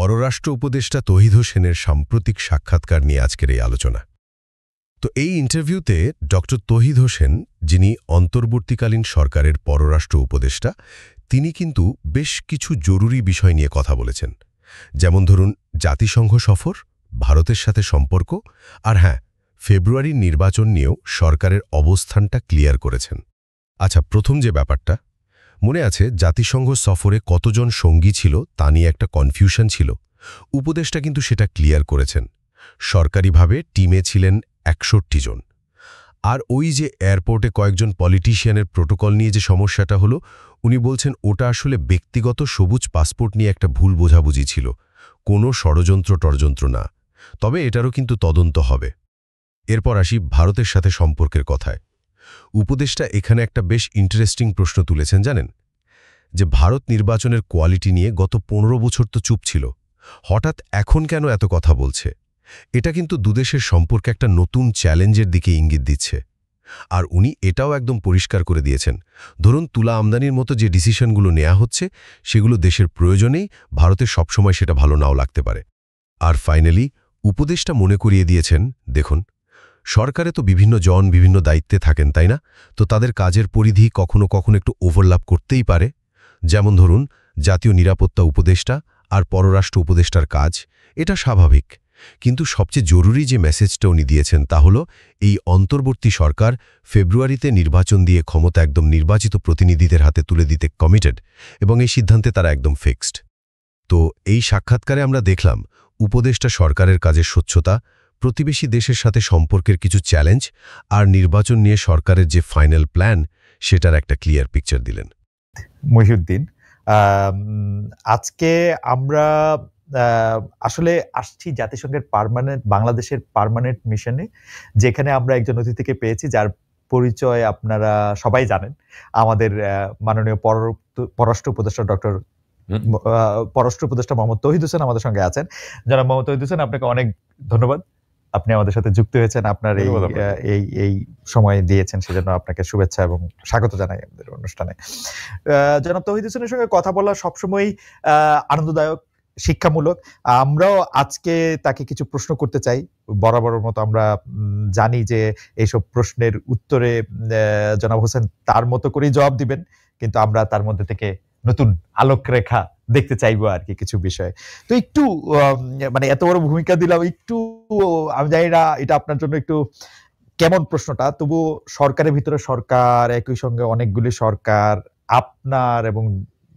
পররাষ্ট্র উপদেষ্টা তৌহিদ হোসেনের সাম্প্রতিক সাক্ষাৎকার নিয়ে আজকের এই আলোচনা। তো এই ইন্টারভিউতে ডক্টর তৌহিদ হোসেন, যিনি অন্তর্বর্তীকালীন সরকারের পররাষ্ট্র উপদেষ্টা, তিনি কিন্তু বেশ কিছু জরুরি বিষয় নিয়ে কথা বলেছেন। যেমন ধরুন, জাতিসংঘ সফর, ভারতের সাথে সম্পর্ক, আর হ্যাঁ, ফেব্রুয়ারির নির্বাচন নিয়েও সরকারের অবস্থানটা ক্লিয়ার করেছেন। আচ্ছা, প্রথম যে ব্যাপারটা মনে আছে, জাতিসংঘ সফরে কতজন সঙ্গী ছিল তা নিয়ে একটা কনফিউশন ছিল। উপদেষ্টা কিন্তু সেটা ক্লিয়ার করেছেন। সরকারিভাবে টিমে ছিলেন ৬১ জন। আর ওই যে এয়ারপোর্টে কয়েকজন পলিটিশিয়ানের প্রোটোকল নিয়ে যে সমস্যাটা হলো, উনি বলছেন ওটা আসলে ব্যক্তিগত সবুজ পাসপোর্ট নিয়ে একটা ভুল বোঝাবুঝি ছিল, কোনো ষড়যন্ত্র না। তবে এটারও কিন্তু তদন্ত হবে। এরপর আসি ভারতের সাথে সম্পর্কের কথায়। উপদেষ্টা এখানে একটা বেশ ইন্টারেস্টিং প্রশ্ন তুলেছেন, জানেন, যে ভারত নির্বাচনের কোয়ালিটি নিয়ে গত ১৫ বছর তো চুপ ছিল, হঠাৎ এখন কেন এত কথা বলছে? এটা কিন্তু দুদেশের সম্পর্কে একটা নতুন চ্যালেঞ্জের দিকে ইঙ্গিত দিচ্ছে। আর উনি এটাও একদম পরিষ্কার করে দিয়েছেন, ধরুন তুলা আমদানির মতো যে ডিসিশনগুলো নেওয়া হচ্ছে সেগুলো দেশের প্রয়োজনেই, ভারতের সবসময় সেটা ভালো নাও লাগতে পারে। আর ফাইনালি উপদেষ্টা মনে করিয়ে দিয়েছেন, দেখুন, সরকারে তো বিভিন্ন জন বিভিন্ন দায়িত্বে থাকেন, তাই না? তো তাদের কাজের পরিধি কখনো কখনো একটু ওভারল্যাপ করতেই পারে। যেমন ধরুন, জাতীয় নিরাপত্তা উপদেষ্টা আর পররাষ্ট্র উপদেষ্টার কাজ, এটা স্বাভাবিক। কিন্তু সবচেয়ে জরুরি যে মেসেজটা উনি দিয়েছেন তা হলো, এই অন্তর্বর্তী সরকার ফেব্রুয়ারিতে নির্বাচন দিয়ে ক্ষমতা একদম নির্বাচিত প্রতিনিধিদের হাতে তুলে দিতে কমিটেড, এবং এই সিদ্ধান্তে তারা একদম ফিক্সড। তো এই সাক্ষাৎকারে আমরা দেখলাম উপদেষ্টা সরকারের কাজের স্বচ্ছতা, প্রতিবেশী দেশের সাথে সম্পর্কের কিছু চ্যালেঞ্জ, আর নির্বাচন নিয়ে সরকারের যে ফাইনাল প্ল্যান, সেটার একটা ক্লিয়ার পিকচার দিলেন। মহিউদ্দিন, আজকে আমরা আসলে আসছি জাতিসংঘের বাংলাদেশের পার্মানেন্ট মিশনে, যেখানে আমরা একজন অতিথিকে পেয়েছি যার পরিচয় আপনারা সবাই জানেন। আমাদের মাননীয় পররাষ্ট্র উপদেষ্টা পররাষ্ট্র উপদেষ্টা মোহাম্মদ তৌহিদ হোসেন আমাদের সঙ্গে আছেন। জনাব মোহাম্মদ তৌহিদ হোসেন, আপনাকে অনেক ধন্যবাদ, আপনি আমাদের সাথে যুক্ত হয়েছেন, আপনার এই সময় দিয়েছেন, সেজন্য আপনাকে শুভেচ্ছা এবং স্বাগত জানাই আমাদের অনুষ্ঠানে। জনাব তৌহিদ হোসেনের সঙ্গে কথা বলা সবসময় আনন্দদায়ক, শিক্ষামূলক। আমরাও আজকে তাকে কিছু প্রশ্ন করতে চাই। বরাবরের মতো আমরা জানি যে এইসব প্রশ্নের উত্তরে জনাব হোসেন তার মতো করেই জবাব দিবেন, কিন্তু আমরা তার মধ্যে থেকে নতুন আলোকরেখা দেখতে চাইবো আর কি কিছু বিষয়। তো একটু মানে এত বড় ভূমিকা দিলাম, একটু আমি জানি না এটা আপনার জন্য একটু কেমন প্রশ্নটা, তবু সরকারের ভিতরে সরকার, একই সঙ্গে অনেকগুলি সরকার, আপনার এবং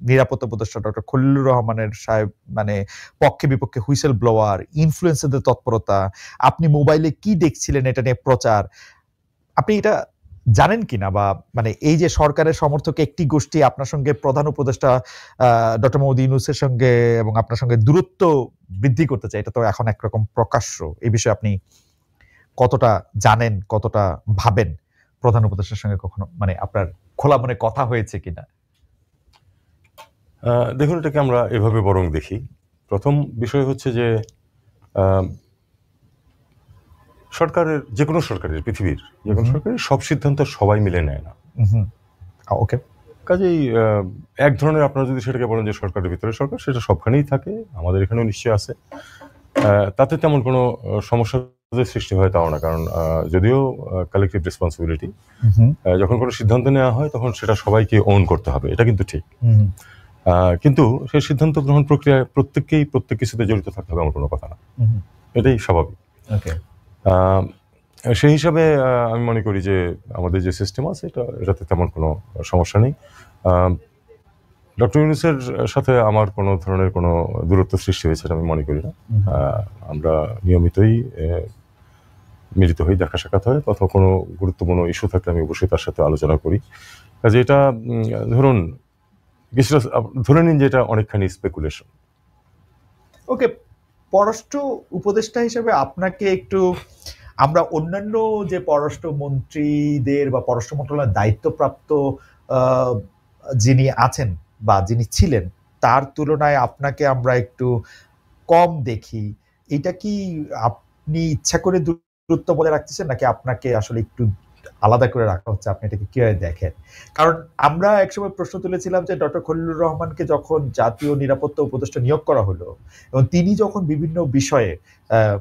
নিরাপত্তা উপদেষ্টা ডক্টর খলিলুর রহমানের সাহেব মানে পক্ষে বিপক্ষে হুইসেল ব্লোয়ার, ইনফ্লুয়েন্সারদের তৎপরতা, আপনি মোবাইলে কি দেখছিলেন এটা নিয়ে প্রচার, আপনি এটা জানেন কিনা, বা মানে এই যে সরকারের সমর্থক একটি গোষ্ঠী আপনার সঙ্গে প্রধান উপদেষ্টা ডক্টর মোহাম্মদ ইউনূসের সঙ্গে এবং আপনার সঙ্গে দূরত্ব বৃদ্ধি করতে চায়, এটা তো এখন একরকম প্রকাশ্য। এই বিষয়ে আপনি কতটা জানেন, কতটা ভাবেন? প্রধান উপদেষ্টার সঙ্গে কখনো মানে আপনার খোলা মনে কথা হয়েছে কিনা? দেখুন, এটাকে আমরা এভাবে বরং দেখি। প্রথম বিষয় হচ্ছে যে সরকারের, যে কোনো সরকারের, পৃথিবীর যে কোনো সরকারের সব সিদ্ধান্ত সবাই মিলে নেয় না। ওকে, কাজেই এক ধরনের, আপনারা যদি সেটাকে বলেন যে সরকারের ভিতরে সরকার, সেটা সবখানেই থাকে, আমাদের এখানেও নিশ্চয়ই আছে। তাতে তেমন কোনো সমস্যা সৃষ্টি হয় তাও না, কারণ যদিও কালেকটিভ রেসপন্সিবিলিটি, যখন কোনো সিদ্ধান্ত নেওয়া হয় তখন সেটা সবাইকে ওন করতে হবে, এটা কিন্তু ঠিক। কিন্তু সেই সিদ্ধান্ত গ্রহণ প্রক্রিয়ায় প্রত্যেককেই প্রত্যেক কিছুতে জড়িত থাকতে হবে এমন কোনো কথা না, এটাই স্বাভাবিক। সেই হিসাবে আমি মনে করি যে আমাদের যে সিস্টেম আছে এটাতে তেমন কোনো সমস্যা নেই। ডক্টর ইউনূসের সাথে আমার কোনো ধরনের কোনো দূরত্ব সৃষ্টি হয়েছে আমি মনে করি না। আমরা নিয়মিতই মিলিত হই, দেখা সাক্ষাৎ হয়, অথবা কোনো গুরুত্বপূর্ণ ইস্যু থাকলে আমি অবশ্যই তার সাথে আলোচনা করি। কাজে এটা ধরুন কিছুটা ধরে নিন যে এটা অনেকখানি স্পেকুলেশন। ওকে, পররাষ্ট্র উপদেষ্টা হিসেবে আপনাকে একটু, আমরা অন্যান্য যে পররাষ্ট্র মন্ত্রীদের বা পররাষ্ট্র মন্ত্রণালয়ের দায়িত্বপ্রাপ্ত যিনি আছেন বা যিনি ছিলেন, তার তুলনায় আপনাকে আমরা একটু কম দেখি। এটা কি আপনি ইচ্ছা করে দূরত্ব বজায় রাখতেছেন, নাকি আপনাকে আসলে একটু আলাদা করে রাখা হচ্ছে, আপনি এটাকে কিভাবে দেখেন? কারণ আমরা একসময় প্রশ্ন তুলেছিলাম যে ডক্টর খলিলুর রহমানকে যখন জাতীয় নিরাপত্তা উপদেষ্টা নিয়োগ করা হলো এবং তিনি যখন বিভিন্ন বিষয়ে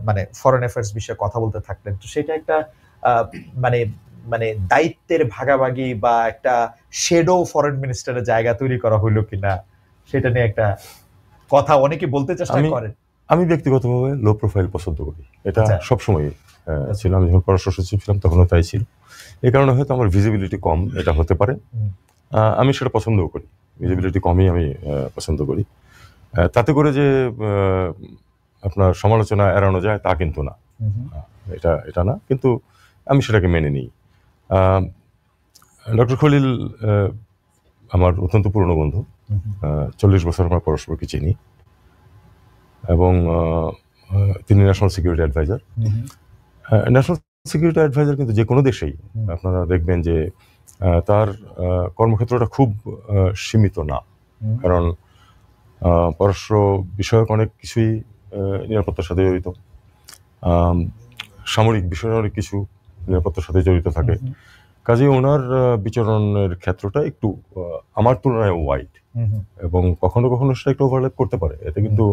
মানে ফরেন অ্যাফেয়ার্স বিষয়ে কথা বলতে থাকলেন, তো সেটা একটা মানে মানে দায়িত্বের ভাগাভাগি বা একটা শেডো ফরেন মিনিস্টারের জায়গা তৈরি করা হইলো কিনা, সেটা নিয়ে একটা কথা অনেকে বলতে চেষ্টা করেন। আমি ব্যক্তিগতভাবে লো প্রোফাইল পছন্দ করি, এটা সবসময় ছিল। আমি যখন পররাষ্ট্র সচিব ছিলাম তখনও তাই ছিল। এই কারণে হয়তো আমার ভিজিবিলিটি কম, এটা হতে পারে। আমি সেটা পছন্দও করি, ভিজিবিলিটি কমই আমি পছন্দ করি। তাতে করে যে আপনার সমালোচনা এড়ানো যায় তা কিন্তু না, এটা না, কিন্তু আমি সেটাকে মেনে নিই। ডক্টর খলিল আমার অত্যন্ত পুরনো বন্ধু, 40 বছর আমরা পরস্পরকে চিনি, এবং তিনি national security adviser. National security adviser কিন্তু যে কোনো দেশেই আপনারা দেখবেন যে তার কর্মক্ষেত্রটা খুব সীমিত না, কারণ পররাষ্ট্র বিষয়ক অনেক কিছুই নিরাপত্তার সাথে জড়িত, সামরিক বিষয়ের অনেক কিছু নিরাপত্তার সাথে জড়িত থাকে। কাজেই ওনার বিচরণের ক্ষেত্রটা একটু আমার তুলনায় ওয়াইড, এবং কখনো কখনো সেটা একটু ওভারল্যাপ করতে পারে। এতে কিন্তু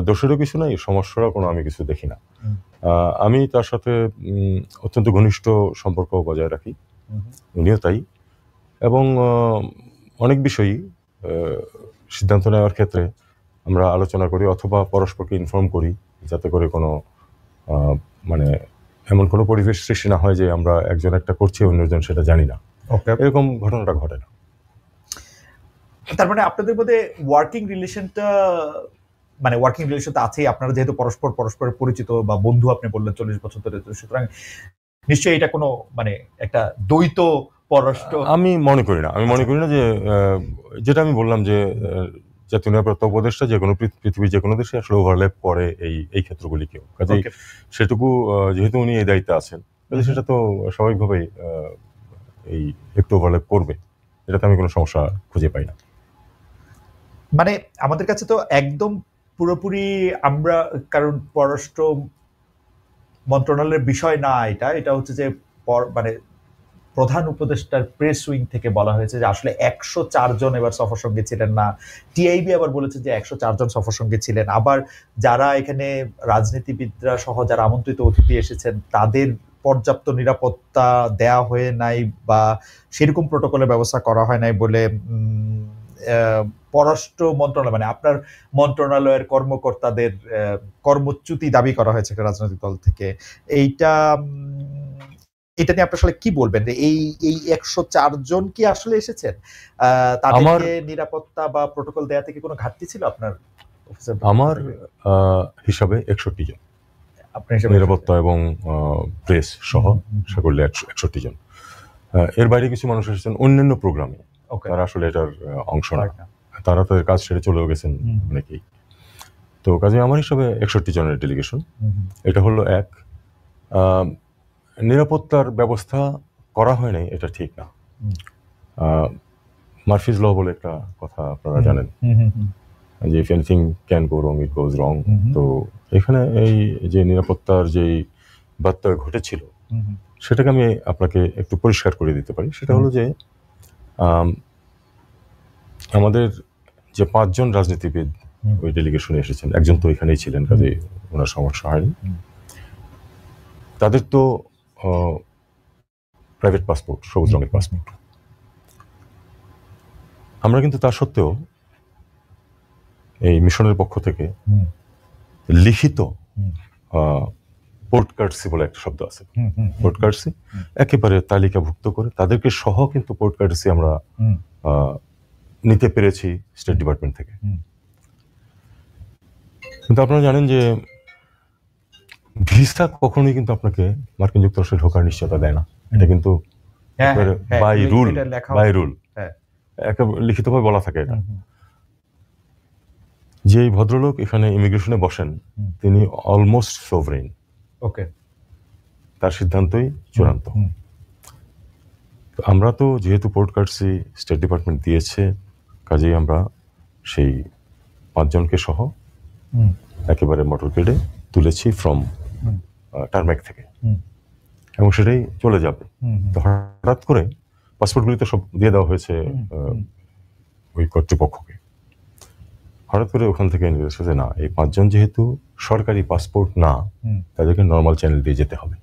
দোষেরও কিছু নাই, সমস্যারও কোনো আমি কিছু দেখি না। আমি তার সাথে অত্যন্ত ঘনিষ্ঠ সম্পর্ক বজায় রাখি, উনিও তাই, এবং অনেক বিষয়ই সিদ্ধান্ত নেওয়ার ক্ষেত্রে আমরা আলোচনা করি অথবা পরস্পরকে ইনফর্ম করি, যাতে করে কোনো মানে এমন কোনো পরিবেশ সৃষ্টি না হয় যে আমরা একজন একটা করছি অন্যজন সেটা জানি না, এরকম ঘটনাটা ঘটে না। তার মানে আপনাদের মধ্যে ওয়ার্কিং রিলেশনটা, মানে ওয়ার্কিং রিলেশন তো আছেই, আপনারা যেহেতু পরস্পরের পরিচিত বা বন্ধু, আপনি বললেন 40 বছর ধরে, সুতরাং নিশ্চয়ই এটা কোনো মানে একটা দ্বৈত পররাষ্ট্র। আমি মনে করি না যে, যেটা আমি বললাম যে জাতীয় নিরাপত্তা উপদেষ্টা যে কোনো পৃথিবীর যে কোনো দেশে আসলে ওভারল্যাপ করে এই ক্ষেত্রগুলিকেও। কাজেই সেটুকু যেহেতু উনি এই দায়িত্বে আছেন, কাজে সেটা তো স্বাভাবিকভাবেই এই একটু ওভারল্যাপ করবে, এটাতে আমি কোনো সমস্যা খুঁজে পাই না। মানে আমাদের কাছে তো একদম পুরোপুরি আমরা, কারণ পররাষ্ট্র মন্ত্রণালয়ের বিষয় না এটা হচ্ছে যে মানে প্রধান উপদেষ্টার প্রেস উইং থেকে বলা হয়েছে যে আসলে 104 জন এবার সফর সঙ্গে ছিলেন না। টিআইবি আবার বলেছে যে 104 জন সফর সঙ্গে ছিলেন। আবার যারা এখানে রাজনীতিবিদরা সহ যারা আমন্ত্রিত অতিথি এসেছেন তাদের পর্যাপ্ত নিরাপত্তা দেয়া হয়ে নাই বা সেরকম প্রোটোকলের ব্যবস্থা করা হয় নাই বলে পররাষ্ট্র মন্ত্রণালয়, মানে আপনার মন্ত্রণালয়ের কর্মকর্তাদের কর্মচ্যুতি দাবি করা হয়েছে রাজনৈতিক দল থেকে। এটা নিয়ে আপনি আসলে কি বলবেন? এই 104 জন কি আসলে এসেছেন? তাদেরকে নিরাপত্তা বা প্রোটোকল দেয়া থেকে কোনো ঘাটতি ছিল আপনার অফিসের? আমার হিসাবে 61 জন, আপনার হিসাবে নিরাপত্তা এবং প্রেস সহ সকলে 61 জন। এর বাইরে কিছু মানুষ এসেছেন অন্যান্য প্রোগ্রামে, তারা আসলে এটার অংশ না, তারা তাদের কাজ ছেড়ে চলেও গেছেন অনেকেই। তো কাজে আমার হিসাবে 61 জনের ডেলিগেশন। এটা হলো এক। নিরাপত্তার ব্যবস্থা করা হয় নাই এটা ঠিক না। মার্ফিজ ল বলে একটা কথা আপনারা জানেন, যে ইফ এনিথিং ক্যান গো রং ইট গোজ রং। তো এখানে এই যে নিরাপত্তার যেই ব্যত্যয় ঘটেছিল সেটাকে আমি আপনাকে একটু পরিষ্কার করে দিতে পারি। সেটা হলো যে আমাদের যে 5 জন রাজনীতিবিদ ওই ডেলিগেশনে এসেছেন, একজন তো এখানেই ছিলেন, কাজে ওনার সমস্যা হয়নি। তাদের তো প্রাইভেট পাসপোর্ট, সবুজ রঙের পাসপোর্ট। আমরা কিন্তু তা সত্ত্বেও এই মিশনের পক্ষ থেকে লিখিত পোর্ট কার্টসি বলে একটা শব্দ আছে, পোর্ট কার্টসি একেবারে তালিকাভুক্ত করে তাদেরকে সহ কিন্তু পোর্ট কার্টসি আমরা নিতে পেরেছি স্টেট ডিপার্টমেন্ট থেকে। কিন্তু আপনারা জানেন যে ভিসা কখনোই কিন্তু আপনাকে মার্কিন যুক্তরাষ্ট্রে ঢোকার নিশ্চয়তা দেয় না। এটা কিন্তু বাই রুল লিখিতভাবে বলা থাকে এটা। যে ভদ্রলোক এখানে ইমিগ্রেশনে বসেন তিনি অলমোস্ট সোভরেইন, তার সিদ্ধান্তই চূড়ান্ত। আমরা তো যেহেতু পোর্ট কার্টসি স্টেট ডিপার্টমেন্ট দিয়েছে, কাজেই আমরা সেই 5 জনকে সহ একেবারে মোটরকেডে তুলেছি ফ্রম টারম্যাক থেকে। এবং সেটাই চলে যাবে। তো হঠাৎ করে পাসপোর্টগুলি তো সব দিয়ে দেওয়া হয়েছে ওই কর্তৃপক্ষকে। হঠাৎ করে ওখান থেকে নির্দেশ যে না, এই 5 জন যেহেতু সরকারি পাসপোর্ট না, তাদেরকে নর্মাল চ্যানেল দিয়ে যেতে হবে।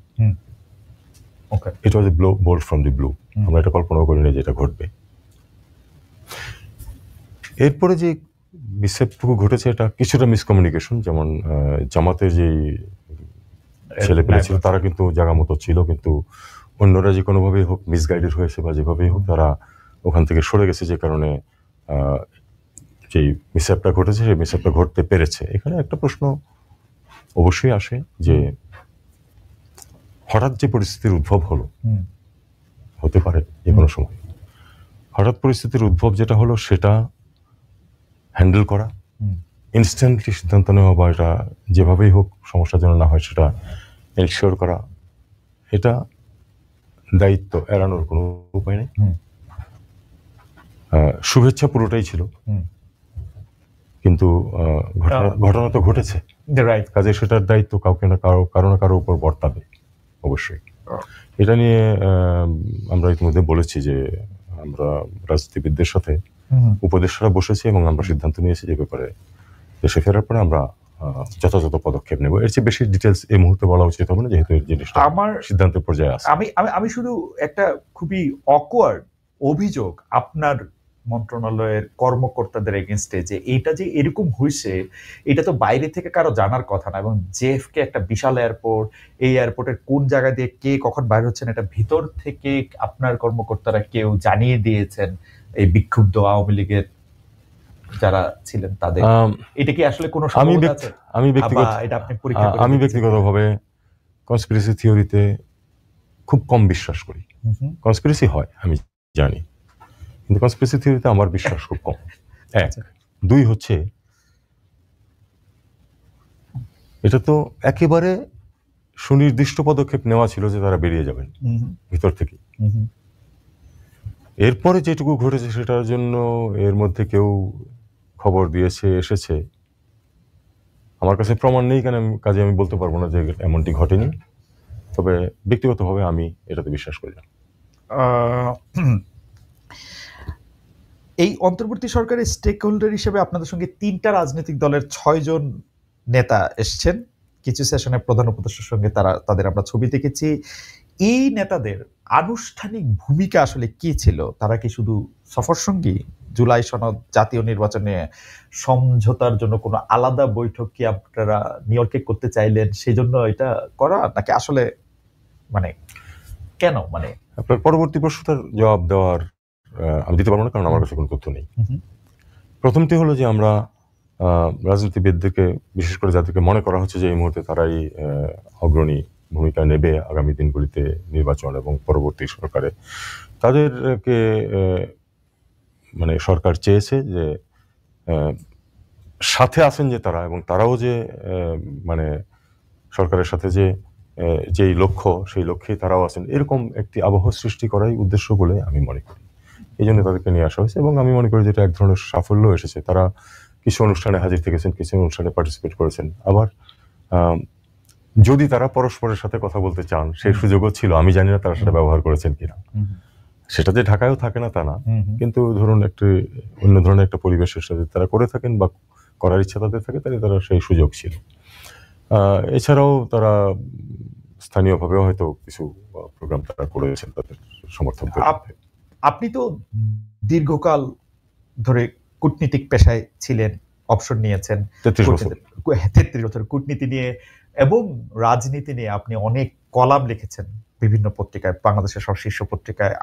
It was a bolt from the blue. আমরা এটা কল্পনাও করিনি যে এটা ঘটবে। এরপরে যে মিসহ্যাপটুকু ঘটেছে, এটা কিছুটা মিসকমিউনিকেশন। যেমন জামাতের যে ছেলে পেলে ছিল তারা কিন্তু জায়গা মতো ছিল, কিন্তু অন্যরা যে কোনোভাবেই হোক মিসগাইডেড হয়েছে বা যেভাবেই হোক তারা ওখান থেকে সরে গেছে, যে কারণে যেই মিসহ্যাপটা ঘটেছে সেই মিসহ্যাপটা ঘটতে পেরেছে। এখানে একটা প্রশ্ন অবশ্যই আসে যে হঠাৎ যে পরিস্থিতির উদ্ভব হলো, হতে পারে যে কোনো সময় হঠাৎ পরিস্থিতির উদ্ভব যেটা হলো সেটা হ্যান্ডেল করা, ইনস্ট্যান্টলি সিদ্ধান্ত নেওয়া, বা এটা যেভাবেই হোক সমস্যা যেন না হয় সেটা এনশিওর করা, এটা দায়িত্ব এড়ানোর কোনো উপায় নেই। শুভেচ্ছা পুরোটাই ছিল, কিন্তু ঘটনা তো ঘটেছে, কাজে সেটার দায়িত্ব কাউকে না কারো না কারো উপর বর্তাবে অবশ্যই। এটা নিয়ে আমরা ইতিমধ্যে বলেছি যে আমরা রাজনীতিবিদদের সাথে উপদেষ্টারা বসেছি এবং আমরা সিদ্ধান্ত নিয়েছি যে ব্যাপারে দেশে ফেরার পরে আমরা যথাযথ পদক্ষেপ নেব। এর চেয়ে বেশি ডিটেলস এই মুহূর্তে বলা উচিত হবে না, যেহেতু এই জিনিসটা আমার সিদ্ধান্তের পর্যায়ে আছে। আমি শুধু একটা খুবই অকওয়ার্ড অভিযোগ আপনার মন্ত্রণালয়ের কর্মকর্তাদের এগেনস্টে, যে এইটা যে এরকম হয়েছে এটা তো বাইরে থেকে কারো জানার কথা না, এবং জেএফকে একটা বিশাল এয়ারপোর্ট, এই এয়ারপোর্টের কোন জায়গা দিয়ে কে কখন বাইরে হচ্ছেন এটা ভিতর থেকে আপনার কর্মকর্তারা কেউ জানিয়ে দিয়েছেন এই বিক্ষুব্ধ আওয়ামী লীগের যারা ছিলেন তাদের। এটা কি আসলে কোনো সম্ভাবনা আছে? আমি ব্যক্তিগতভাবে কনস্পিরেসি থিওরিতে খুব কম বিশ্বাস করি। কনস্পিরেসি হয় আমি জানি, কিন্তু কনস্পিরেসি থিওরিতে আমার বিশ্বাস খুব কম। এক, দুই হচ্ছে এটা তো একেবারে সুনির্দিষ্ট পদক্ষেপ নেওয়া ছিল যে তারা বেরিয়ে যাবেন ভিতর থেকে। এরপরে যেটুকু ঘটেছে সেটার জন্য এর মধ্যে কেউ খবর দিয়েছে এসেছে, আমার কাছে প্রমাণ নেই, কেন কাজে আমি বলতে পারবো না যে এমনটি ঘটেনি। তবে ব্যক্তিগতভাবে আমি এটাতে বিশ্বাস করি না। এই অন্তর্বর্তী সরকারের স্টেক হোল্ডার হিসেবে আপনাদের সঙ্গে 3টা রাজনৈতিক দলের 6 জন নেতা এসছেন। কিছু সেশনে প্রধান উপদেষ্টার সঙ্গে তাদের আমরা ছবি দেখেছি। এই নেতাদের আনুষ্ঠানিক ভূমিকা আসলে কি ছিল? তারা কি শুধু সফর সঙ্গী? জুলাই সনদ, জাতীয় নির্বাচনে সমঝোতার জন্য কোনো আলাদা বৈঠক কি আপনারা নিউ ইয়র্কে করতে চাইলেন, সেই জন্য এটা করা, নাকি আসলে মানে কেন? মানে আপনার পরবর্তী প্রশ্নটার জবাব দেওয়ার আমি দিতে পারবো না, কারণ আমার কাছে কোনো তথ্য নেই। প্রথমটি হলো যে আমরা রাজনীতিবিদদেরকে, বিশেষ করে যাদেরকে মনে করা হচ্ছে যে এই মুহূর্তে তারাই অগ্রণী ভূমিকা নেবে আগামী দিনগুলিতে নির্বাচন এবং পরবর্তী সরকারে, তাদেরকে মানে সরকার চেয়েছে যে সাথে আছেন যে তারা, এবং তারাও যে মানে সরকারের সাথে যে যেই লক্ষ্য সেই লক্ষ্যে তারাও আছেন, এরকম একটি আবহ সৃষ্টি করাই উদ্দেশ্য বলে আমি মনে করি। এই জন্য তাদেরকে নিয়ে আসা হয়েছে এবং আমি মনে করি যে এটা এক ধরনের সাফল্য এসেছে। তারা কিছু অনুষ্ঠানে হাজির থেকেছেন, কিছু অনুষ্ঠানে পার্টিসিপেট করেছেন। আবার যদি তারা পরস্পরের সাথে কথা বলতে চান সেই সুযোগও ছিল, আমি জানি না তারা সেটা ব্যবহার করেছেন কিনা। সেটা যে ঢাকায়ও থাকে না তা না, কিন্তু ধরুন একটি অন্য ধরনের একটা পরিবেশের সাথে তারা করে থাকেন বা করার ইচ্ছা তাদের থাকে, তাহলে তারা সেই সুযোগ ছিল। এছাড়াও তারা স্থানীয়ভাবেও হয়তো কিছু প্রোগ্রাম তারা করেছেন তাদের সমর্থকদের। আপনি তো দীর্ঘকাল ধরে কূটনীতিক পেশায় ছিলেন, অবসর নিয়েছেন 33 বছর কূটনীতি নিয়ে এবং রাজনীতি নিয়ে আপনি অনেক কলাম লিখেছেন বিভিন্ন পত্রিকায়, বাংলাদেশের সব শীর্ষ পত্রিকায়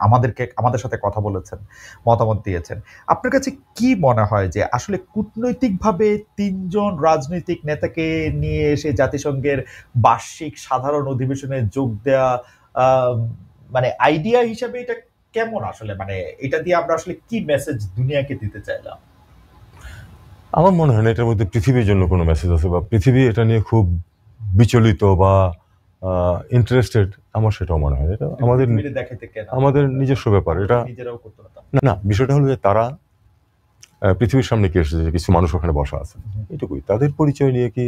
আমাদের সাথে কথা বলেছেন, মতামত দিয়েছেন। আপনার কাছে কি মনে হয় যে আসলে কূটনৈতিকভাবে 3 জন রাজনৈতিক নেতাকে নিয়ে এসে জাতিসংঘের বার্ষিক সাধারণ অধিবেশনে যোগ দেওয়া মানে আইডিয়া হিসেবে এটা কেমন? আসলে মানে এটা দিয়ে আমরা আসলে কি মেসেজ দুনিয়াকে দিতে চাইলাম? আমার মনে হয় না এটার মধ্যে পৃথিবীর জন্য কোনো মেসেজ আছে, বা পৃথিবী এটা নিয়ে খুব বিচলিত বা ইন্টারেস্টেড, আমার সেটাও মনে হয়। এটা আমাদের নিজস্ব ব্যাপার। এটা না, বিষয়টা হলো যে তারা পৃথিবীর সামনে কি এসেছে, কিছু মানুষ ওখানে বসা আছে, এটুকুই। তাদের পরিচয় নিয়ে কি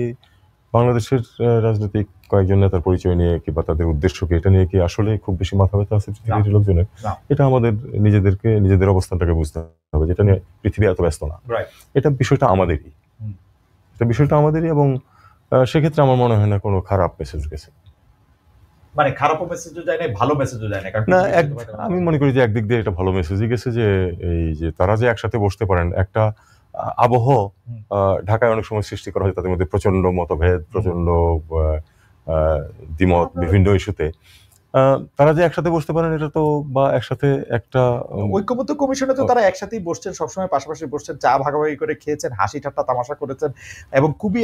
বাংলাদেশের রাজনৈতিক কয়েকজন নেতার পরিচয় নিয়ে কিংবা তাদের উদ্দেশ্যকে এটা নিয়ে কি আসলে খুব বেশি মাথা ব্যথা আছে পৃথিবীর লোকজনের? এটা আমাদের নিজেদের অবস্থানটাকে বুঝতে হবে, যেটা নিয়ে পৃথিবী এত ব্যস্ত না। এটা বিষয়টা আমাদেরই, এবং সেক্ষেত্রে আমার মনে হয় না কোনো খারাপ মেসেজ গেছে। মানে খারাপ মেসেজও যায় না, ভালো মেসেজও যায় না। না, আমি মনে করি যে একদিক দিয়ে এটা ভালো মেসেজই গেছে, যে এই যে তারা যে একসাথে বসতে পারেন, একটা আবহ ঢাকায় অনেক সময় সৃষ্টি করা হয়, তাদের মধ্যে প্রচন্ড মতভেদ, প্রচন্ড দ্বিমত বিভিন্ন ইস্যুতে, তারা যে একসাথে বসতে পারেন এটা তো, বা একসাথে একটা ঐক্যমত্য কমিশনে তো তারা একসাথেই বসছেন, সবসময় পাশাপাশি বসছেন, চা ভাগাভাগি করে খেয়েছেন, হাসি ঠাট্টা তামাশা করেছেন এবং খুবই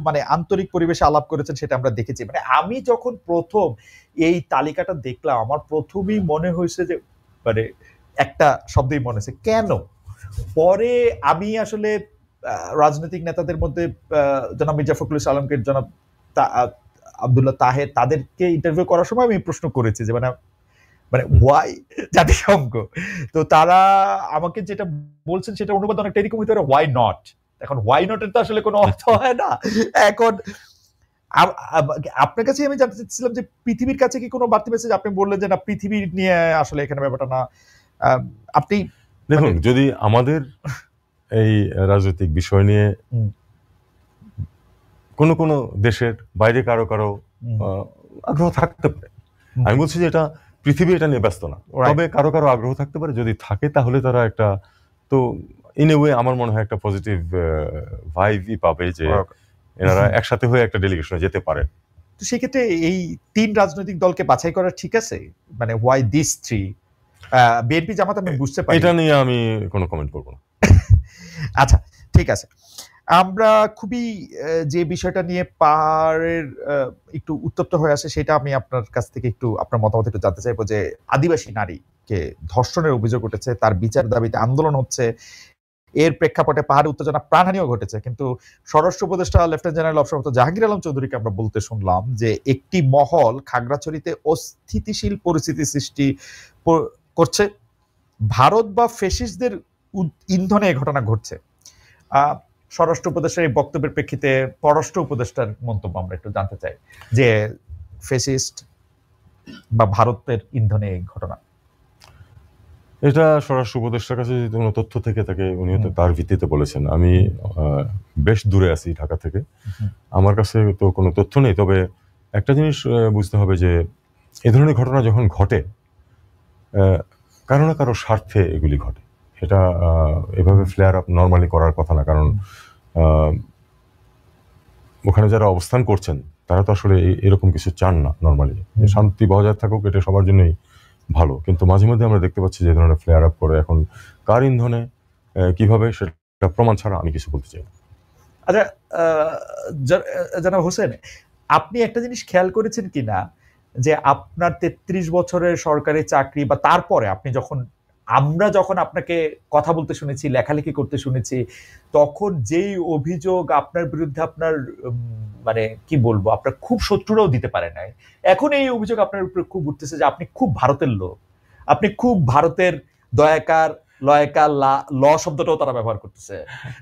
মানে আন্তরিক পরিবেশে আলাপ করেছেন, সেটা আমরা দেখেছি। মানে আমি যখন প্রথম এই তালিকাটা দেখলাম, আমার প্রথমেই মনে হয়েছে যে মানে একটা শব্দই মনে হয়েছে, কেন? পরে আমি আসলে রাজনৈতিক নেতাদের মধ্যে জনাব মির্জা ফখরুল ইসলামকে, জনাব আব্দুল্লাহ তাহের, তাদেরকে ইন্টারভিউ করার সময় আমি প্রশ্ন করেছি যে মানে ওয়াই জাতিসংঘ? তো তারা আমাকে যেটা বলছেন সেটা অনুবাদ অনেকটা এরকম হতে পারে, ওয়াই নট। এখন ওয়াই নট এর তো আসলে কোনো অর্থ হয় না। এখন আপনার কাছে আমি জানতে চাচ্ছিলাম যে পৃথিবীর কাছে কি কোনো বাড়তি মেসেজ? আপনি বললেন যে না, পৃথিবীর নিয়ে আসলে এখানে ব্যাপারটা না। আপনি দেখুন, যদি আমাদের এই রাজনৈতিক বিষয় নিয়ে কোনো দেশের বাইরে কারো আগ্রহ থাকতে পারে, আমি বলছি যে এটা পৃথিবী এটা নিয়ে ব্যস্ত না, তবে কারো আগ্রহ থাকতে পারে। যদি থাকে তাহলে তারা একটা, তো ইন এ ওয়ে আমার মনে হয় একটা পজিটিভ ভাইবই পাবে যে এনারা একসাথে হয়ে একটা ডেলিগেশনে যেতে পারে। তো সেক্ষেত্রে এই 3 রাজনৈতিক দলকে বাছাই করা ঠিক আছে? মানে ওয়াই দিস 3? বিএনপি জামাত আমি বুঝতে পারি, এটা নিয়ে আমি কোনো কমেন্ট করব না। আচ্ছা, ঠিক আছে। আমরা খুবই যে বিষয়টা নিয়ে পাহাড়ের একটু উত্তপ্ত হয়ে আসে, সেটা আমি আপনার কাছ থেকে একটু আপনার মতামত একটু জানতে চাইবো যে আদিবাসী নারীকে ধর্ষণের অভিযোগ উঠেছে, তার বিচার দাবিতে আন্দোলন হচ্ছে, এর প্রেক্ষাপটে পাহাড়ে উত্তেজনা, প্রাণহানিও ঘটেছে, কিন্তু স্বরাষ্ট্র উপদেষ্টা লেফটেন্যান্ট জেনারেল অবসরপ্রাপ্ত জাহাঙ্গীর আলম চৌধুরীকে আমরা বলতে শুনলাম যে একটি মহল খাগড়াছড়িতে অস্থিতিশীল পরিস্থিতি সৃষ্টি করছে, ভারত বা ফ্যাসিস্টদের ইন্ধনে এই ঘটনা ঘটছে। স্বরাষ্ট্র উপদেষ্টার এই বক্তব্যের প্রেক্ষিতে পররাষ্ট্র উপদেষ্টার মন্তব্য আমরা একটু জানতে চাই যে ফ্যাসিস্ট বা ভারতের ইন্ধনে এই ঘটনা। এটা স্বরাষ্ট্র উপদেষ্টার কাছে যদি কোনো তথ্য থেকে থাকে, উনি তো তার ভিত্তিতে বলেছেন। আমি বেশ দূরে আছি ঢাকা থেকে, আমার কাছে তো কোনো তথ্য নেই। তবে একটা জিনিস বুঝতে হবে যে এ ধরনের ঘটনা যখন ঘটে, কারো না কারো স্বার্থে এগুলি ঘটে। এটা এভাবে ফ্লেয়ার আপ নর্মালি করার কথা না, কারণ ওখানে যারা অবস্থান করছেন তারা তো আসলে এরকম কিছু চান না নর্মালি। শান্তি বজায় থাকুক, এটা সবার জন্যই ভালো, কিন্তু মাঝে মধ্যে আমরা দেখতে পাচ্ছি যে ধরনের ফ্লেয়ার আপ করে। এখন কার ইন্ধনে কিভাবে, সেটা প্রমাণ ছাড়া আমি কিছু বলতে চাই না। আচ্ছা, জনাব হোসেন, আপনি একটা জিনিস খেয়াল করেছেন কিনা যে আপনার 33 বছরের সরকারি চাকরি বা তারপরে আপনি আমরা যখন আপনাকে কথা বলতে শুনেছি, লেখালেখি করতে শুনেছি, তখন যেই অভিযোগ আপনার বিরুদ্ধে আপনার মানে কি বলবো, আপনার খুব শত্রুরাও দিতে পারে নাই, এখন এই অভিযোগ আপনার উপরে খুব উঠতেছে যে আপনি খুব ভারতের লোক, আপনি খুব ভারতের দয়াকার, লয়কার, ল শব্দটাও তারা ব্যবহার করতেছে।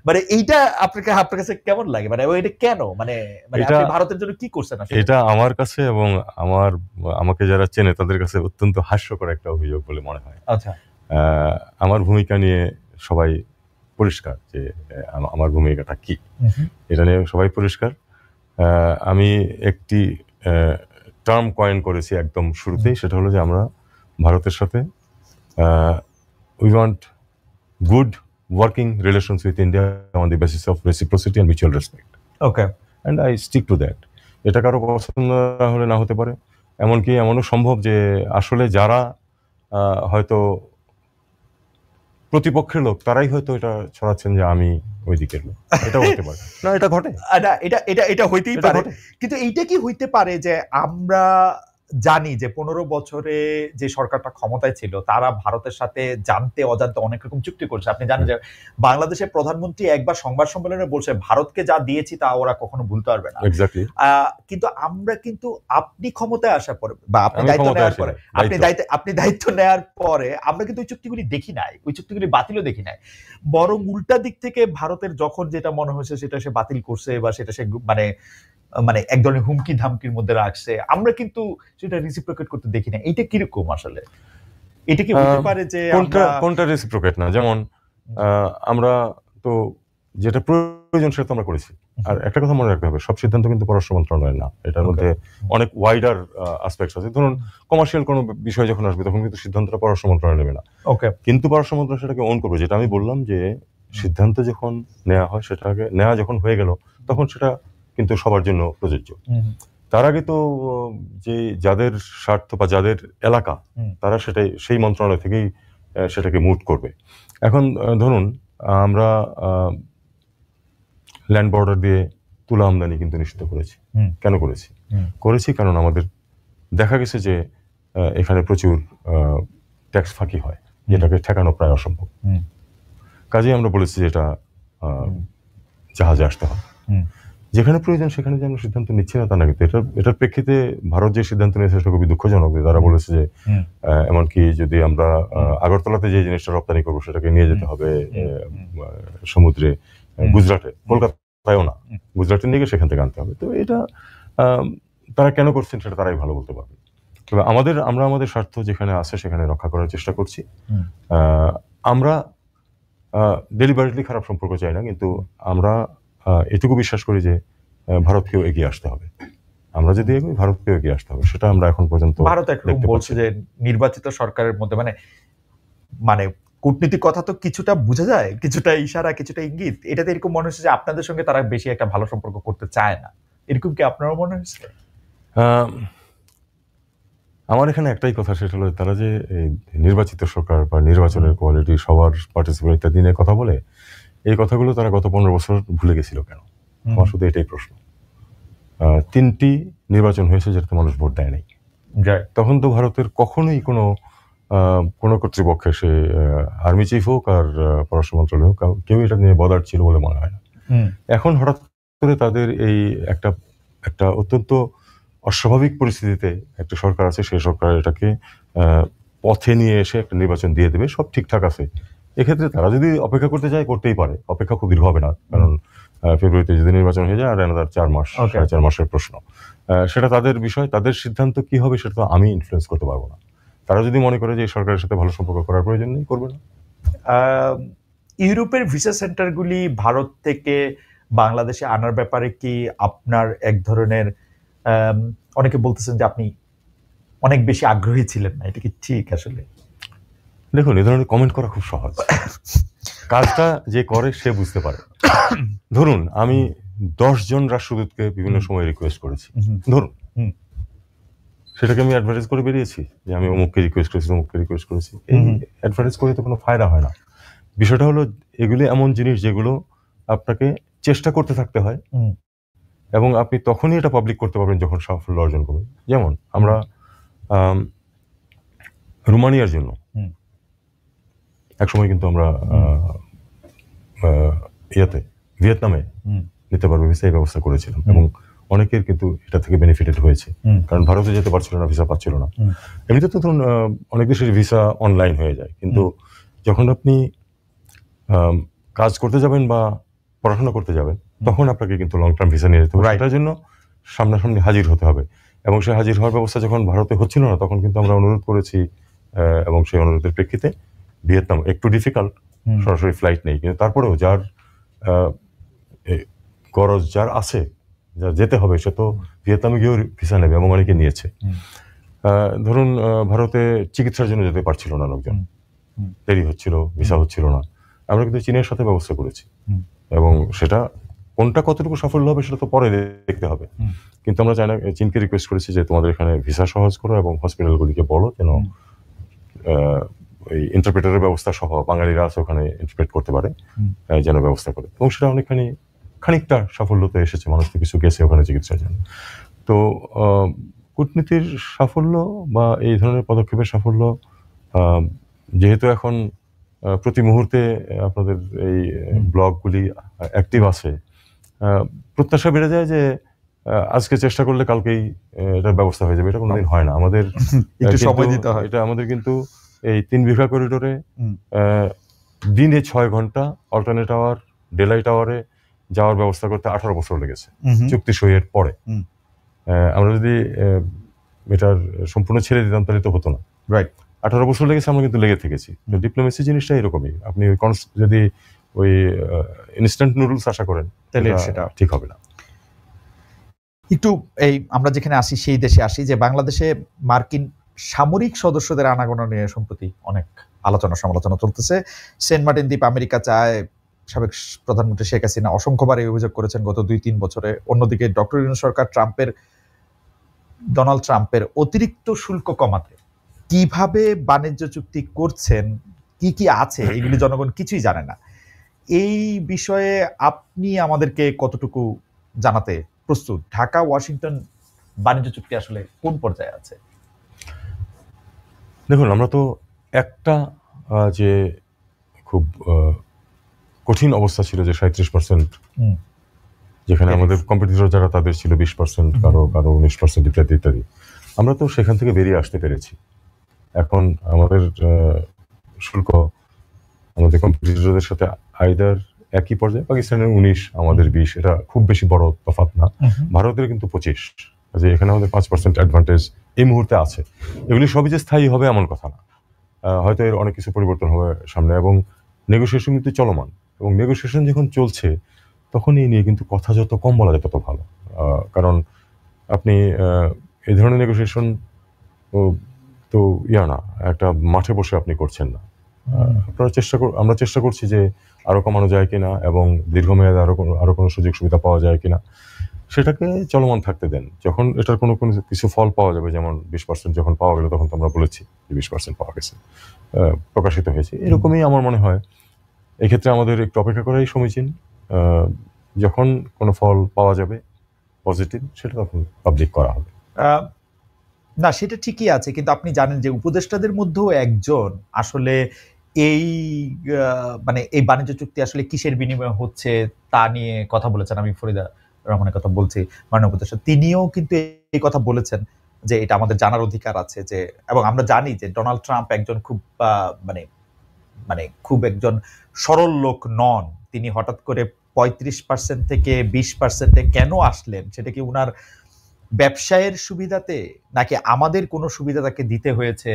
মানে এইটা আপনার কাছে কেমন লাগে? মানে এটা কেন? মানে আপনি ভারতের জন্য কি করছেন? এটা আমার কাছে এবং আমাকে যারা চেনে তাদের কাছে অত্যন্ত হাস্যকর একটা অভিযোগ বলে মনে হয়। আচ্ছা, আমার ভূমিকা নিয়ে সবাই পরিষ্কার যে আমার ভূমিকাটা কি, এটা নিয়ে সবাই পরিষ্কার। আমি একটি টার্ম কয়েন করেছি একদম শুরুতেই, সেটা হলো যে আমরা ভারতের সাথে we want good working relations with India on the basis of reciprocity and mutual respect. Okay. And I stick to that. এটা কারো পছন্দ না হলে না হতে পারে, এমনকি এমনও সম্ভব যে আসলে যারা হয়তো প্রতিপক্ষের লোক তারাই হয়তো এটা ছড়াচ্ছেন যে আমি ওই দিকের লোক। এটাও হতে পারে। না, এটা ঘটে। এটা হইতেই পারে, কিন্তু এইটা কি হইতে পারে যে আমরা জানি যে 15 বছরে যে সরকারটা ক্ষমতায় ছিল তারা ভারতের সাথে জানতে অজান্তে অনেক রকম চুক্তি করছে। আপনি জানেন যে বাংলাদেশের প্রধানমন্ত্রী একবার সংবাদ সম্মেলনে বলছে ভারতকে যা দিয়েছি তা ওরা কখনো ভুলতে পারবে না। এক্স্যাক্টলি। কিন্তু আমরা কিন্তু আপনি ক্ষমতায় আসার পরে বা আপনি দায়িত্ব নেওয়ার পরে আপনি দায়িত্ব নেওয়ার পরে আমরা কিন্তু ওই চুক্তিগুলি দেখি নাই, ওই চুক্তিগুলি বাতিলও দেখি নাই। বরং উল্টা দিক থেকে ভারতের যখন যেটা মনে হয়েছে সেটা সে বাতিল করছে বা সেটা সে মানে মানে এক ধরনের হুমকি ধামকির মধ্যে রাখছে, আমরা কিন্তু সেটা রিসিপ্রোকেট করতে দেখি না। এটা কিরকম আসলে? এটা কি হতে পারে যে কোনটা রেসিপ্রোকেট না? যেমন আমরা তো যেটা প্রয়োজন সেটা তো আমরা করেছি। আর একটা কথা মনে রাখতে হবে, সব সিদ্ধান্ত কিন্তু পররাষ্ট্র মন্ত্রণালয়ের না, এটার মধ্যে অনেক ওয়াইডার অ্যাসপেক্টস আছে। ধরুন কমার্শিয়াল কোনো বিষয় যখন আসবে তখন কিন্তু সিদ্ধান্তটা পররাষ্ট্র মন্ত্রণালয় নেবে না, কিন্তু পররাষ্ট্র মন্ত্রণালয় সেটাকে ওন করবে। যেটা আমি বললাম যে সিদ্ধান্ত যখন নেওয়া হয়, সেটাকে নেওয়া যখন হয়ে গেল তখন সেটা কিন্তু সবার জন্য প্রযোজ্য। তার আগে তো যে যাদের স্বার্থ বা যাদের এলাকা, তারা সেটাই সেই মন্ত্রণালয় থেকেই সেটাকে মুভ করবে। এখন ধরুন আমরা ল্যান্ড বর্ডার দিয়ে তুলা আমদানি কিন্তু নিষিদ্ধ করেছি। কেন করেছি? কারণ আমাদের দেখা গেছে যে এখানে প্রচুর ট্যাক্স ফাঁকি হয়, যেটাকে ঠেকানো প্রায় অসম্ভব। কাজেই আমরা বলেছি যে এটা জাহাজে আসতে হবে। যেখানে প্রয়োজন সেখানে যে আমরা সিদ্ধান্ত নিচ্ছি না তা না, কিন্তু এটার প্রেক্ষিতে ভারত যে সিদ্ধান্ত নিয়েছে সেটা খুবই দুঃখজনক। তারা বলেছে যে এমনকি যদি আমরা আগরতলাতে যে জিনিসটা রপ্তানি করবো সেটাকে নিয়ে যেতে হবে সমুদ্রে, গুজরাটে, কলকাতায়ও না, গুজরাটে নিয়ে গিয়ে সেখান থেকে আনতে হবে। তো এটা তারা কেন করছেন সেটা তারাই ভালো বলতে পারবে। তবে আমরা আমাদের স্বার্থ যেখানে আছে সেখানে রক্ষা করার চেষ্টা করছি। আমরা ডেলিবারেটলি খারাপ সম্পর্ক চাই না, কিন্তু আমরা এটুকু বিশ্বাস করি যে ভারতকেও এগিয়ে আসতে হবে। আমরা যদি এগোই, ভারতকেও এগিয়ে আসতে হবে। সেটা আমরা এখন পর্যন্ত ভারত একরকম বলছে যে নির্বাচিত সরকারের মধ্যে মানে কূটনীতিক কথা তো কিছুটা বোঝা যায়, কিছুটা ইশারা, কিছুটা ইঙ্গিত। এটাতে এরকম মনে হচ্ছে যে আপনাদের সঙ্গে তারা বেশি একটা ভালো সম্পর্ক করতে চায় না। এরকম কি আপনারও মনে হচ্ছে? আমার এখানে একটাই কথা, সেটা হলো তারা যে নির্বাচিত সরকার বা নির্বাচনের কোয়ালিটি, সবার পার্টিসিপেট ইত্যাদি নিয়ে কথা বলে, এই কথাগুলো তারা গত 15 বছর ভুলে গেছিল কেন? আমার শুধু এটাই প্রশ্ন। 3টি নির্বাচন হয়েছে যেটাতে মানুষ ভোট দেয় নাই। তখন তো ভারতের কখনোই কোনো কর্তৃপক্ষে, সে আর্মি চিফ হোক আর পররাষ্ট্র মন্ত্রণালয় হোক, কেউ এটা নিয়ে বদার ছিল বলে মনে হয় না। এখন হঠাৎ করে তাদের এই একটা অত্যন্ত অস্বাভাবিক পরিস্থিতিতে একটা সরকার আছে, সেই সরকার এটাকে পথে নিয়ে এসে একটা নির্বাচন দিয়ে দেবে, সব ঠিকঠাক আছে। এক্ষেত্রে তারা যদি অপেক্ষা করতে চায় করতেই পারে, অপেক্ষা খুব দীর্ঘ হবে না, কারণ ফেব্রুয়ারিতে যদি নির্বাচন হয়ে যায় আর আনাদার 4 মাস, 4.5 মাসের প্রশ্ন। সেটা তাদের বিষয়, তাদের সিদ্ধান্ত কি হবে সেটা তো আমি ইনফ্লুয়েন্স করতে পারবো না। তারা যদি মনে করে যে এই সরকারের সাথে ভালো সম্পর্ক করার প্রয়োজন নেই, করবে না। ইউরোপের ভিসা সেন্টারগুলি ভারত থেকে বাংলাদেশে আনার ব্যাপারে কি আপনার এক ধরনের, অনেকে বলতেছেন যে আপনি অনেক বেশি আগ্রহী ছিলেন না, এটা কি ঠিক? আসলে দেখুন, এই ধরনের কমেন্ট করা খুব সহজ, কাজটা যে করে সে বুঝতে পারে। ধরুন আমি 10 জন রাষ্ট্রদূতকে বিভিন্ন সময় রিকোয়েস্ট করেছি, ধরুন সেটাকে আমি অ্যাডভার্টাইজ করে বেরিয়েছি যে আমি অমুককে রিকোয়েস্ট করেছি, অমুককে রিকোয়েস্ট করেছি। এই অ্যাডভার্টাইজ করে তো কোনো ফায়দা হয় না। বিষয়টা হলো এগুলি এমন জিনিস যেগুলো আপনাকে চেষ্টা করতে থাকতে হয়, এবং আপনি তখনই এটা পাবলিক করতে পারবেন যখন সাফল্য অর্জন করবেন। যেমন আমরা রোমানিয়ার জন্য একসময় কিন্তু আমরা ভিয়েতনামে নিতে পারবে ভিসা, এই ব্যবস্থা করেছিলাম, এবং অনেকের কিন্তু এটা থেকে বেনিফিটেড হয়েছে, কারণ ভারতে যেতে পারছিল না, ভিসা পাচ্ছিল না। এমনিতে তো ধরুন অনেক দেশের ভিসা অনলাইন হয়ে যায়, কিন্তু যখন আপনি কাজ করতে যাবেন বা পড়াশোনা করতে যাবেন তখন আপনাকে কিন্তু লং টার্ম ভিসা নিয়ে যেতে হবে। এটার জন্য সামনাসামনি হাজির হতে হবে, এবং সেই হাজির হওয়ার ব্যবস্থা যখন ভারতে হচ্ছিল না তখন কিন্তু আমরা অনুরোধ করেছি, এবং সেই অনুরোধের প্রেক্ষিতে ভিয়েতনাম একটু ডিফিকাল্ট, সরাসরি ফ্লাইট নেই, কিন্তু তারপরেও যার গরজ যার আছে, যার যেতে হবে, সে তো ভিয়েতনামে গিয়েও ভিসা নেবে, এবং অনেকে নিয়েছে। ধরুন ভারতে চিকিৎসার জন্য যেতে পারছিল না লোকজন, দেরি হচ্ছিল, ভিসা হচ্ছিল না, আমরা কিন্তু চীনের সাথে ব্যবস্থা করেছি, এবং সেটা কোনটা কতটুকু সাফল্য হবে সেটা তো পরে দেখতে হবে। কিন্তু আমরা চীনকে রিকোয়েস্ট করেছি যে তোমাদের এখানে ভিসা সহজ করো, এবং হসপিটালগুলিকে বলো যেন ওই ইন্টারপ্রেটারের ব্যবস্থা সহ বাঙালিরা আছে ওখানে ইন্টারপ্রেট করতে পারে, যেন ব্যবস্থা করে, এবং সেটা খানিকটা সাফল্যতে এসেছে, মানুষ তো কিছু গেছে ওখানে চিকিৎসার জন্য। তো কূটনীতির সাফল্য বা এই ধরনের পদক্ষেপের সাফল্য, যেহেতু এখন প্রতি মুহূর্তে আপনাদের এই ব্লগগুলি অ্যাক্টিভ আছে, প্রত্যাশা বেড়ে যায় যে আজকে চেষ্টা করলে কালকেই এটার ব্যবস্থা হয়ে যাবে। এটা কোনোদিন হয় না, আমাদের একটু সময় দিতে হয়। এটা আমাদের কিন্তু এই 3 বিঘা করিডোরে দিনে 6 ঘন্টা অল্টারনেট আওয়ার, ডে লাইট আওয়ারে যাওয়ার ব্যবস্থা করতে 18 বছর লেগেছে চুক্তি সইয়ের পরে। আমরা যদি এটার সম্পূর্ণ ছেড়ে দিতাম তাহলে তো হতো না। রাইট, 18 বছর লেগেছে, আমরা কিন্তু লেগে থেকেছি। ডিপ্লোমেসি জিনিসটা এরকমই, আপনি যদি ওই ইনস্ট্যান্ট নুডলস আশা করেন তাহলে সেটা ঠিক হবে না। একটু এই আমরা যেখানে আসি সেই দেশে আসি, যে বাংলাদেশে মার্কিন সামরিক সদস্যদের আনাগোনা নিয়ে সম্প্রতি অনেক আলোচনা সমালোচনা চলতেছে। সেন্ট মার্টিন দ্বীপ আমেরিকা চায়, সাবেক প্রধানমন্ত্রী শেখ হাসিনা অসংখ্যবার এই অভিযোগ করেছেন গত 2-3 বছরে। অন্যদিকে ডক্টর ইউনূস সরকার ডোনাল্ড ট্রাম্পের অতিরিক্ত শুল্ক কমাতে কিভাবে বাণিজ্য চুক্তি করছেন, কি কি আছে এগুলি জনগণ কিছুই জানে না। এই বিষয়ে আপনি আমাদেরকে কতটুকু জানাতে প্রস্তুত? ঢাকা ওয়াশিংটন বাণিজ্য চুক্তি আসলে কোন পর্যায়ে আছে? দেখুন, আমরা তো একটা যে খুব কঠিন অবস্থা ছিল যে 37%, যেখানে আমাদের কম্পিটিটর যারা তাদের ছিল 20%, কারো 19% ইত্যাদি ইত্যাদি, আমরা তো সেখান থেকে বেরিয়ে আসতে পেরেছি। এখন আমাদের শুল্ক আমাদের কম্পিটিটরদের সাথে আইদার একই পর্যায়ে, পাকিস্তানের 19, আমাদের 20, এটা খুব বেশি বড় তফাৎ না। ভারতের কিন্তু 25, যে এখানে আমাদের 5% অ্যাডভান্টেজ এই মুহূর্তে আছে। এগুলি সবই যে স্থায়ী হবে এমন কথা না, হয়তো এর অনেক কিছু পরিবর্তন হবে সামনে, এবং নেগোসিয়েশন কিন্তু চলমান, এবং নেগোসিয়েশন যখন চলছে তখন এই নিয়ে কিন্তু কথা যত কম বলা যায় তত ভালো। কারণ আপনি এই ধরনের নেগোসিয়েশন তো না একটা মাঠে বসে আপনি করছেন না। আমরা চেষ্টা করছি যে আরো কমানো যায় কিনা, এবং দীর্ঘমেয়াদে আরো কোনো সুযোগ সুবিধা পাওয়া যায় কিনা সেটাকে চলমান থাকতে দেন। যখন এটার কোনো কিছু ফল পাওয়া যাবে, যেমন 20% যখন পাওয়া গেল তখন তো আমরা বলেছি যে 20% পাওয়া গেছে, প্রকাশিত হয়েছে, এরকমই আমার মনে হয় এক্ষেত্রে আমাদের একটু অপেক্ষা করাই সমীচীন। যখন কোনো ফল পাওয়া যাবে পজিটিভ, সেটা তখন পাবলিক করা হবে। না, সেটা ঠিকই আছে, কিন্তু আপনি জানেন যে উপদেষ্টাদের মধ্যেও একজন আসলে এই মানে এই বাণিজ্য চুক্তি আসলে কিসের বিনিময়ে হচ্ছে তা নিয়ে কথা বলেছেন। আমি ফরিদা রহমানের কথা বলছি, মাননীয় উপদেষ্টা। তিনিও কিন্তু এই কথা বলেছেন যে এটা আমাদের জানার অধিকার আছে, যে এবং আমরা জানি যে ডোনাল্ড ট্রাম্প একজন খুব মানে খুব একজন সরল লোক নন। তিনি হঠাৎ করে 35% থেকে 20% কেন আসলেন? সেটা কি উনার ব্যবসায়ের সুবিধাতে, নাকি আমাদের কোনো সুবিধা তাকে দিতে হয়েছে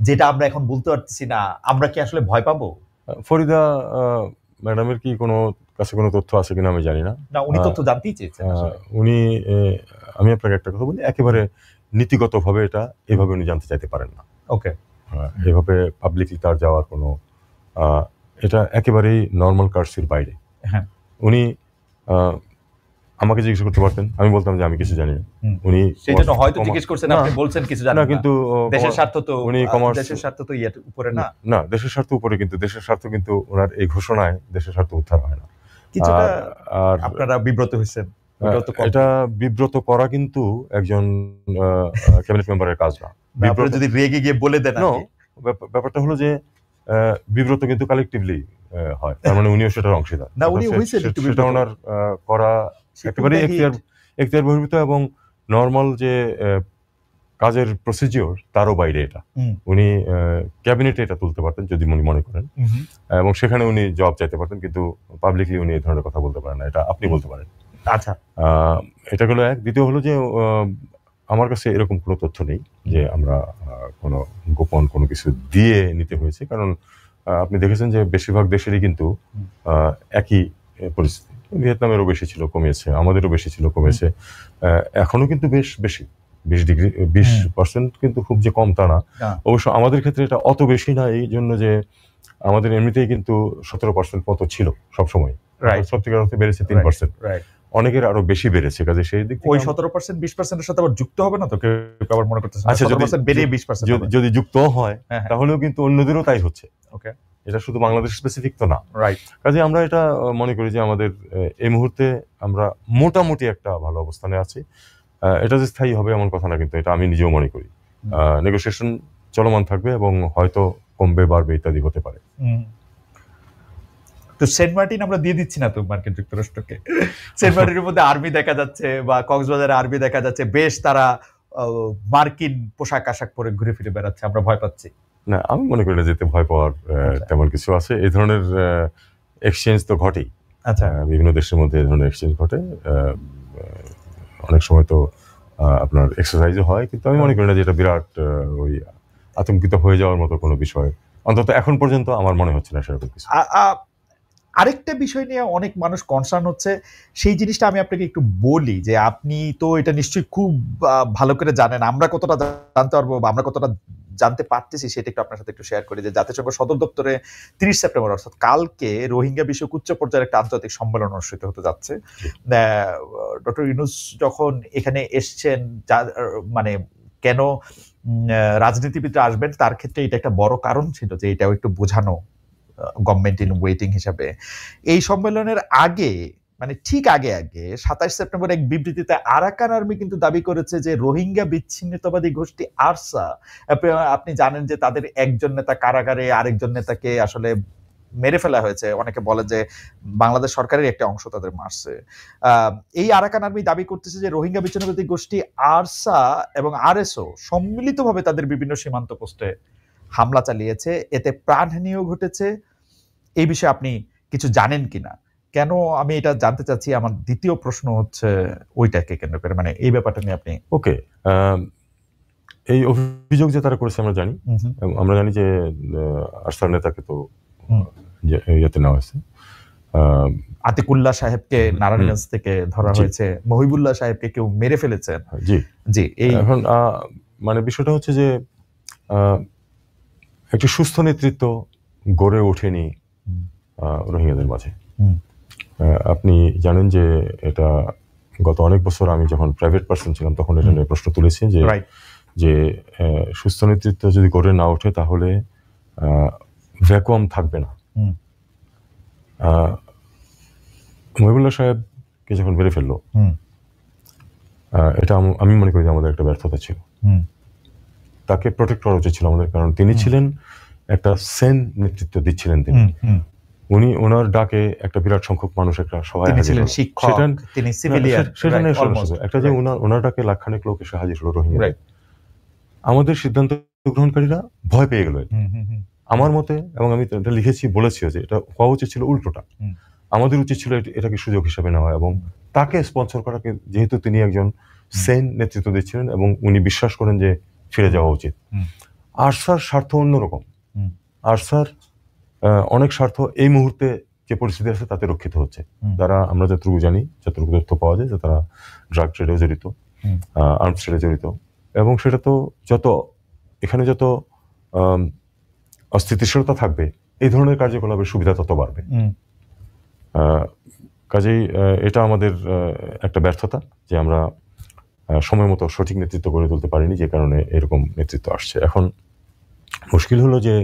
যেটা আমরা এখন বলতে পারতেছি না? আমরা কি আসলে ভয় পাবো? ফরিদা ম্যাডামের কি কোনো কাছে কোনো তথ্য আছে কিনা আমি জানি না। না, উনি তথ্য জানতেই চেয়েছেন। উনি আমি আপনাকে একটা কথা বলি, একেবারে নীতিগতভাবে এটা এভাবে উনি জানতে চাইতে পারেন না। ওকে, এভাবে পাবলিকলি তার যাওয়ার কোনো এটা একেবারেই নর্মাল কার্সির বাইরে। হ্যাঁ, উনি আমাকে জিজ্ঞেস করতে পারতেন, আমি বলতাম যে আমি কিছু জানি না। উনি সেজন্য হয়তো জিজ্ঞেস করছেন, আপনি বলছেন কিছু জানেন না, কিন্তু দেশের স্বার্থ তো উনি দেশের স্বার্থ তো এর উপরে না। না, দেশের স্বার্থ উপরে, কিন্তু দেশের স্বার্থ কিন্তু ওনার এই ঘোষণায় দেশের স্বার্থ উদ্ধার হয় না। কিছুটা আপনারা বিব্রত হয়েছেন। এটা বিব্রত করা কিন্তু একজন ক্যাবিনেট মেম্বারের কাজ না। বিব্রত যদি রেগে গিয়ে বলে দেন, ব্যাপারটা হলো যে বিব্রত কিন্তু কালেকটিভলি হয়, তার মানে উনিও সেটার অংশীদার। না, উনি হইছেন একটু বিব্রত। সেটা ওনার করা একেবারে এখতিয়ার বহির্ভূত এবং নর্মাল যে কাজের প্রসিজিওর তারও বাইরে এটা। উনি ক্যাবিনেটে এটা তুলতে পারতেন যদি উনি মনে করেন, এবং সেখানে উনি জবাব চাইতে পারতেন, কিন্তু পাবলিকলি উনি এই ধরনের কথা বলতে পারেন না। এটা আপনি বলতে পারেন। আচ্ছা, এটা হলো এক। দ্বিতীয় হলো যে আমার কাছে এরকম কোনো তথ্য নেই যে আমরা কোনো গোপন কোনো কিছু দিয়ে নিতে হয়েছে, কারণ আপনি দেখেছেন যে বেশিরভাগ দেশেরই কিন্তু একই পরিস্থিতি। ভিয়েতনামেরও বেশি ছিল, কমেছে, আমাদেরও বেশি ছিল, কমেছে, এখনো কিন্তু বেশ বেশি 20% কিন্তু খুব যে কম তা না। অবশ্য আমাদের ক্ষেত্রে এটা অত বেশি না, এই জন্য যে আমাদের এমনিতেই কিন্তু 17% মতো ছিল সবসময়, সত্যিকার অর্থে বেড়েছে 3%, অনেকের আরো বেশি বেড়েছে। কাজে সেই দিক থেকে ওই 17% 20% এর সাথে আবার যুক্ত হবে না তো? কেউ আবার মনে করতেছে আচ্ছা, 17% বেরিয়ে 20% যদি যুক্ত হয় তাহলেও কিন্তু অন্যদেরও তাই হচ্ছে। ওকে, এটা শুধু বাংলাদেশ স্পেসিফিক তো না। রাইট। কাজে আমরা এটা মনে করি যে আমাদের এই মুহূর্তে আমরা মোটামুটি একটা ভালো অবস্থানে আছি। এটা যে স্থায়ী হবে এমন কথা না, কিন্তু এটা আমি নিজেও মনে করি। নেগোসিয়েশন চলমান থাকবে এবং হয়তো কমবে বাড়বে ইত্যাদি হতে পারে। তো সেন্ট মার্টিন আমরা দিয়ে দিচ্ছি না তো মার্কিন যুক্তরাষ্ট্রকে? সেন্ট মার্টিনের মধ্যে আর্মি দেখা যাচ্ছে, বা কক্সবাজারে আর্মি দেখা যাচ্ছে, বেশ তারা মার্কিন পোশাক আশাক পরে ঘুরে ফিরে বেড়াচ্ছে, আমরা ভয় পাচ্ছি না। আমি মনে করি না যেতে ভয় পাওয়ার তেমন কিছু আছে। এই ধরনের এক্সচেঞ্জ তো ঘটেই। আচ্ছা। বিভিন্ন দেশের মধ্যে এই ধরনের এক্সচেঞ্জ ঘটে। অনেক সময় তো আপনার এক্সারসাইজও হয়, কিন্তু আমি মনে করি না যে এটা বিরাট ওই আতঙ্কিত হয়ে যাওয়ার মতো কোনো বিষয়, অন্তত এখন পর্যন্ত আমার মনে হচ্ছে না সেরকম কিছু। আরেকটা বিষয় নিয়ে অনেক মানুষ কনসার্ন হচ্ছে, সেই জিনিসটা আমি আপনাকে একটু বলি যে আপনি তো এটা নিশ্চয়ই খুব ভালো করে জানেন, আমরা কতটা জানতে পারবো বা আমরা কতটা জানতে পারতেছি সেটা একটু আপনার সাথে একটু শেয়ার করি। যে জাতিসংঘ সদর দপ্তরে 30 সেপ্টেম্বর অর্থাৎ কালকে রোহিঙ্গা বিষয়ক উচ্চ পর্যায়ের একটা আন্তর্জাতিক সম্মেলন অনুষ্ঠিত হতে যাচ্ছে। ডক্টর ইউনূস যখন এখানে এসছেন, মানে কেন রাজনীতিবিদরা আসবেন তার ক্ষেত্রে এটা একটা বড় কারণ ছিল যে এটাও একটু বোঝানো গভর্নমেন্ট ইন ওয়েটিং হিসাবে। এই সম্মেলনের আগে, মানে ঠিক আগে 27 সেপ্টেম্বর এক বিবৃতিতে আরাকান আর্মি কিন্তু দাবি করেছে যে রোহিঙ্গা বিচ্ছিন্নতাবাদী গোষ্ঠী আরসা, আপনি জানেন যে তাদের একজন নেতা কারাগারে, আরেকজন নেতাকে আসলে মেরে ফেলা হয়েছে। অনেকে বলে যে বাংলাদেশ সরকারের একটা অংশ তাদের মারছে। এই আরাকান আর্মি দাবি করতেছে যে রোহিঙ্গা বিচ্ছিন্নতাবাদী গোষ্ঠী আরসা এবং আরএসও সম্মিলিতভাবে তাদের বিভিন্ন সীমান্ত পোস্টে হামলা চালিয়েছে, এতে প্রাণহানিও ঘটেছে। এই বিষয়ে আপনি কিছু জানেন কিনা? কেন আমি এটা জানতে চাচ্ছি, আমার দ্বিতীয় প্রশ্ন হচ্ছে ওইটাকে কেন্দ্র করে, মানে এই ব্যাপারটা নিয়ে আপনি। ওকে, এই অভিযোগ যে তারা করেছে আমরা জানি। আমরা জানি যে আরসার নেতাকে তো ইয়েতে নেওয়া হয়েছে, আতিকুল্লাহ সাহেবকে নারায়ণগঞ্জ থেকে ধরা হয়েছে, মহিবুল্লাহ সাহেবকে কেউ মেরে ফেলেছেন। জি জি। এই এখন মানে বিষয়টা হচ্ছে যে একটি সুস্থ নেতৃত্ব গড়ে ওঠেনি রোহিঙ্গাদের মাঝে। আপনি জানেন যে এটা গত অনেক বছর আমি যখন প্রাইভেট পার্সন ছিলাম তখন এটা নিয়ে প্রশ্ন তুলেছি যে সুস্থ নেতৃত্ব যদি গড়ে না ওঠে তাহলে ভ্যাকুয়াম থাকবে না। মহিবুল্লাহ সাহেবকে যখন মেরে ফেললো, এটা আমি মনে করি যে আমাদের একটা ব্যর্থতা ছিল। তাকে প্রোটেক্ট করা উচিত ছিল আমাদের, কারণ তিনি ছিলেন একটা সেন নেতৃত্ব দিচ্ছিলেন। উনি ওনার ডাকে একটা বিরাট সংখ্যক মানুষ একটা সভায় হাজির হলো। সেটা নিয়ে একটা যে ওনার ডাকে লাখখানেক লোক এসে হাজির হলো রোহিঙ্গা। আমাদের সিদ্ধান্ত গ্রহণকারীরা ভয় পেয়ে গেল আমার মতে, এবং আমি এটা লিখেছি, বলেছিও যে এটা হওয়া উচিত ছিল উল্টোটা। আমাদের উচিত ছিল এটাকে সুযোগ হিসাবে নেওয়া এবং তাকে স্পন্সর করাকে, যেহেতু তিনি একজন সেন নেতৃত্ব দিচ্ছিলেন এবং উনি বিশ্বাস করেন যে ফিরে যাওয়া উচিত। আরসার স্বার্থ অন্যরকম। আরসার অনেক স্বার্থ এই মুহূর্তে যে পরিস্থিতি আছে তাতে রক্ষিত হচ্ছে। যারা আমরা যতটুকু জানি, যতটুকু তথ্য পাওয়া যায়, যে তারা ড্রাগ ট্রেডেও জড়িত, আর্মস ট্রেডে জড়িত, এবং সেটা তো এখানে যত অস্থিতিশীলতা থাকবে এই ধরনের কার্যকলাপের সুবিধা তত বাড়বে। কাজেই এটা আমাদের একটা ব্যর্থতা যে আমরা সময় মতো সঠিক নেতৃত্ব গড়ে তুলতে পারিনি, যে কারণে এরকম নেতৃত্ব আসছে। এখন মুশকিল হলো যে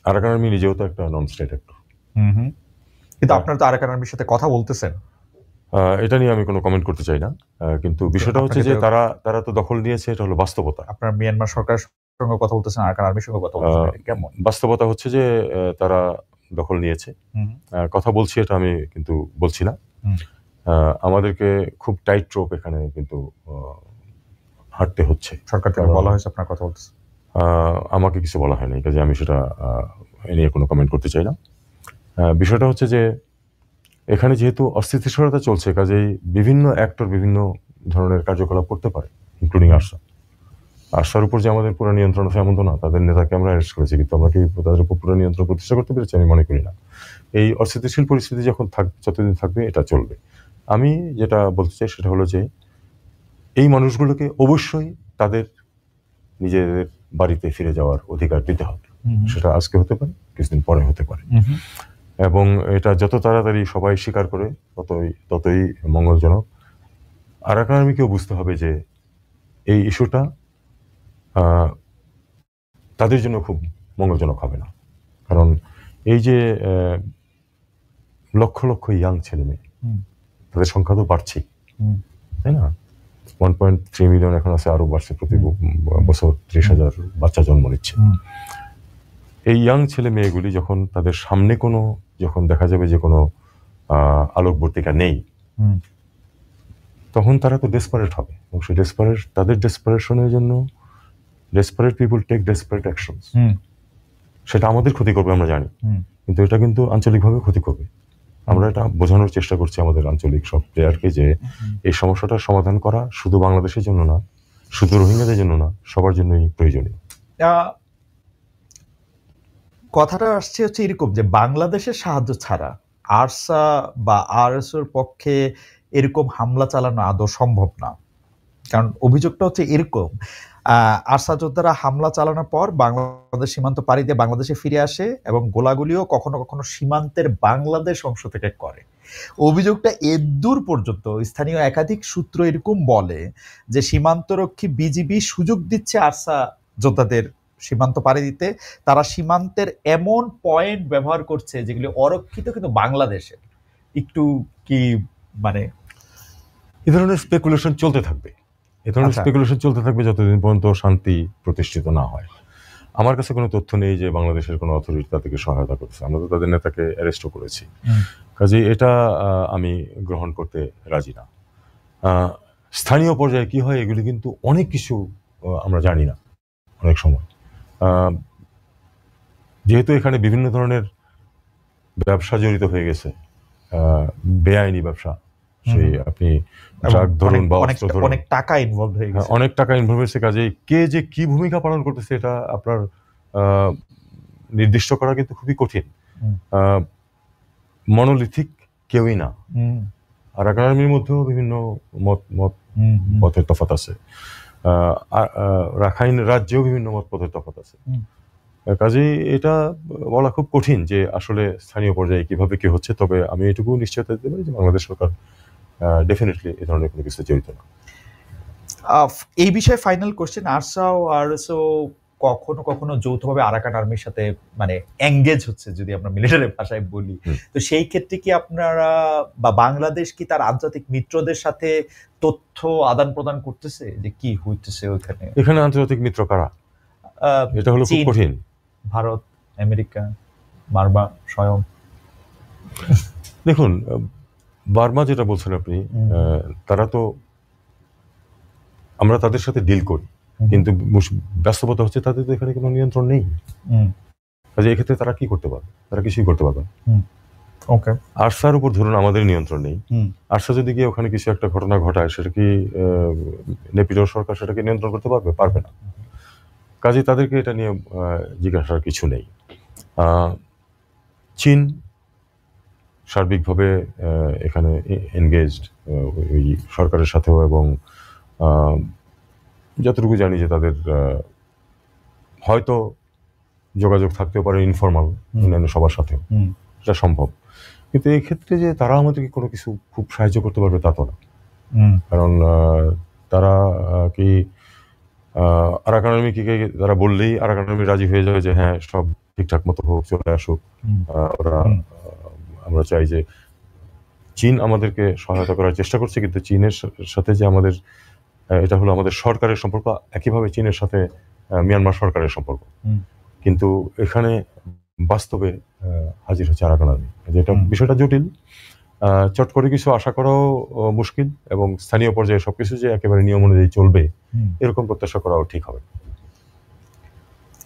আরাকান আর্মি নিজেও তো একটা নন স্টেট অ্যাক্টর। কিন্তু আপনারা তো আরাকান আর্মির সাথে কথা বলতেছেন। এটা নিয়ে আমি কোনো কমেন্ট করতে চাই না, কিন্তু বিষয়টা হচ্ছে যে তারা তো দখল নিয়েছে, এটা হলো বাস্তবতা। আপনারা মিয়ানমার সরকারের সঙ্গে কথা বলতেছেন, আরাকান আর্মির সঙ্গে কথা বলতেছেন, কেমন? বাস্তবতা হচ্ছে যে তারা দখল নিয়েছে, কথা বলছি, এটা আমি কিন্তু বলছি না। আমাদেরকে খুব টাইট রোপ এখানে কিন্তু হাঁটতে হচ্ছে। সরকার থেকে বলা হয়েছে আপনার কথা বলতেছে? আমাকে কিছু বলা হয়নি, কাজে আমি সেটা নিয়ে কোনো কমেন্ট করতে চাই না। বিষয়টা হচ্ছে যে এখানে যেহেতু অস্থিতিশীলতা চলছে, কাজেই বিভিন্ন অ্যাক্টর বিভিন্ন ধরনের কার্যকলাপ করতে পারে, ইনক্লুডিং আরসার উপর যে আমাদের পুরো নিয়ন্ত্রণ আছে এমন তো না। তাদের নেতাকে আমরা অ্যারেস্ট করেছি, কিন্তু আমরা কি তাদের উপর পুরো নিয়ন্ত্রণ প্রতিষ্ঠা করতে পেরেছি? আমি মনে করি না। এই অস্থিতিশীল পরিস্থিতি যতদিন থাকবে এটা চলবে। আমি যেটা বলতে চাই সেটা হলো যে এই মানুষগুলোকে অবশ্যই তাদের নিজেদের বাড়িতে ফিরে যাওয়ার অধিকার দিতে হবে। সেটা আজকে হতে পারে, কিছুদিন পরে হতে পারে, এবং এটা যত তাড়াতাড়ি সবাই স্বীকার করে ততই মঙ্গলজনক। আরাকান আর্মিকেও বুঝতে হবে যে এই ইস্যুটা তাদের জন্য খুব মঙ্গলজনক হবে না, কারণ এই যে লক্ষ লক্ষ ইয়াং ছেলে মেয়ে, তাদের সংখ্যা তো বাড়ছে, তাই না? 1.3 মিলিয়ন এখন আছে, আরো বাড়ছে, প্রতি বছর 30,000 বাচ্চা জন্ম নিচ্ছে। এই ইয়াং ছেলে মেয়েগুলি যখন তাদের সামনে যখন দেখা যাবে যে কোনো আলোকবর্তিকা নেই, তখন তারা তো ডেসপারেট হবে, এবং সেই তাদের ডেসপারেশনের জন্য desperate people take desperate actions. সেটা আমাদের ক্ষতি করবে আমরা জানি, কিন্তু এটা কিন্তু আঞ্চলিকভাবে ক্ষতি করবে। আমরা এটা বোঝানোর চেষ্টা করছি আমাদের আঞ্চলিক সব প্লেয়ারকে যে এই সমস্যাটার সমাধান করা শুধু বাংলাদেশের জন্য না, শুধু রোহিঙ্গাদের জন্য না, সবার জন্যই প্রয়োজনীয়। কথাটা আসছে হচ্ছে এরকম যে বাংলাদেশের সাহায্য ছাড়া আরসা বা আরএসওর পক্ষে এরকম হামলা চালানো আদৌ সম্ভব না। কারণ অভিযোগটা হচ্ছে এরকম, আরসা যোদ্ধারা হামলা চালানোর পর বাংলাদেশ সীমান্ত পাড়ি দিয়ে বাংলাদেশে ফিরে আসে এবং গোলাগুলিও কখনো কখনো সীমান্তের বাংলাদেশ অংশ থেকে করে। অভিযোগটা এদূর পর্যন্ত স্থানীয় একাধিক সূত্র এরকম বলে যে সীমান্তরক্ষী বিজিবি সুযোগ দিচ্ছে আরসা যোদ্ধাদের সীমান্ত পাড়ি দিতে। তারা সীমান্তের এমন পয়েন্ট ব্যবহার করছে যেগুলি অরক্ষিত কিন্তু বাংলাদেশের। একটু কি মানে এ ধরনের স্পেকুলেশন চলতে থাকবে, এ ধরনের স্পেকুলেশন চলতে থাকবে যতদিন পর্যন্ত শান্তি প্রতিষ্ঠিত না হয়। আমার কাছে কোনো তথ্য নেই যে বাংলাদেশের কোনো অথরিটি তাদেরকে সহায়তা করছে। আমরা তো তাদের নেতাকে অ্যারেস্টও করেছি, কাজেই এটা আমি গ্রহণ করতে রাজি না। স্থানীয় পর্যায়ে কি হয় এগুলি কিন্তু অনেক কিছু আমরা জানি না অনেক সময়, যেহেতু এখানে বিভিন্ন ধরনের ব্যবসা জড়িত হয়ে গেছে, বেআইনি ব্যবসা, সেই আপনি ট্রাক ধরুন বা অস্ত্র ধরুন, অনেক টাকা ইনভলভ হয়ে গেছে, অনেক টাকা ইনভলভ হয়েছে। কাজেই কে যে কি ভূমিকা পালন করতেছে এটা আপনার নির্দিষ্ট করা কিন্তু খুবই কঠিন। মনোলিথিক কেউই না। আরাকান আর্মির মধ্যেও বিভিন্ন মতের তফাৎ আছে, রাখাইন রাজ্যেও বিভিন্ন মতের তফাৎ আছে। কাজেই এটা বলা খুব কঠিন যে আসলে স্থানীয় পর্যায়ে কিভাবে কি হচ্ছে। তবে আমি এটুকু নিশ্চয়তা দিতে পারি যে বাংলাদেশ সরকার ডেফিনেটলি এই ধরনের কোনো কিছু জড়িত না। এই বিষয়ে ফাইনাল কোশ্চেন, আরসা ও আরএসও কখনো কখনো যৌথভাবে আরাকান আর্মির সাথে মানে এঙ্গেজ হচ্ছে, যদি আমরা মিলিটারি ভাষায় বলি, তো সেই ক্ষেত্রে কি আপনারা বা বাংলাদেশ কি তার আন্তর্জাতিক মিত্রদের সাথে তথ্য আদান প্রদান করতেছে যে কি হইতেছে ওইখানে? এখানে আন্তর্জাতিক মিত্র কারা? এটা হলো খুব কঠিন। ভারত, আমেরিকা, বার্মা স্বয়ং। দেখুন, বার্মা যেটা বলছেন আপনি, তারা তো, আমরা তাদের সাথে ডিল করি, কিন্তু বাস্তবতা হচ্ছে তাদের তো এখানে কোনো নিয়ন্ত্রণ নেই। কাজে এক্ষেত্রে তারা কি করতে পারবে? তারা কিছুই করতে পারবে না। আরসার উপর ধরুন আমাদের নিয়ন্ত্রণ নেই, আরসা যদি গিয়ে ওখানে কিছু একটা ঘটনা ঘটায় সেটা কি নেপিডর সরকার সেটাকে নিয়ন্ত্রণ করতে পারবে? পারবে না। কাজে তাদেরকে এটা নিয়ে জিজ্ঞাসার কিছু নেই। চীন সার্বিকভাবে এখানে এনগেজড ওই সরকারের সাথেও, এবং যতটুকু জানি যে তাদের হয়তো যোগাযোগ থাকতেও পারে ইনফর্মাল, অন্যান্য সবার সাথেও, এটা সম্ভব। কিন্তু এই ক্ষেত্রে যে তারা আমাদেরকে কোনো কিছু খুব সাহায্য করতে পারবে তা তো না। কারণ তারা কি আরাকান আর্মিকে তারা বললেই আরাকান আর্মি রাজি হয়ে যাবে যে হ্যাঁ সব ঠিকঠাক মতো হোক, চলে আসুক। ওরা, আমরা চাই যে চীন আমাদেরকে সহায়তা করার চেষ্টা করছে, কিন্তু চীনের সাথে যে আমাদের, এটা হলো আমাদের সরকারের সম্পর্ক, একইভাবে চীনের সাথে মিয়ানমার সরকারের সম্পর্ক। কিন্তু এখানে বাস্তবে হাজির হচ্ছে আরাকান আর্মি। যেটা বিষয়টা জটিল, চট করে কিছু আশা করাও মুশকিল, এবং স্থানীয় পর্যায়ে সবকিছু যে একেবারে নিয়ম অনুযায়ী চলবে এরকম প্রত্যাশা করাও ঠিক হবে।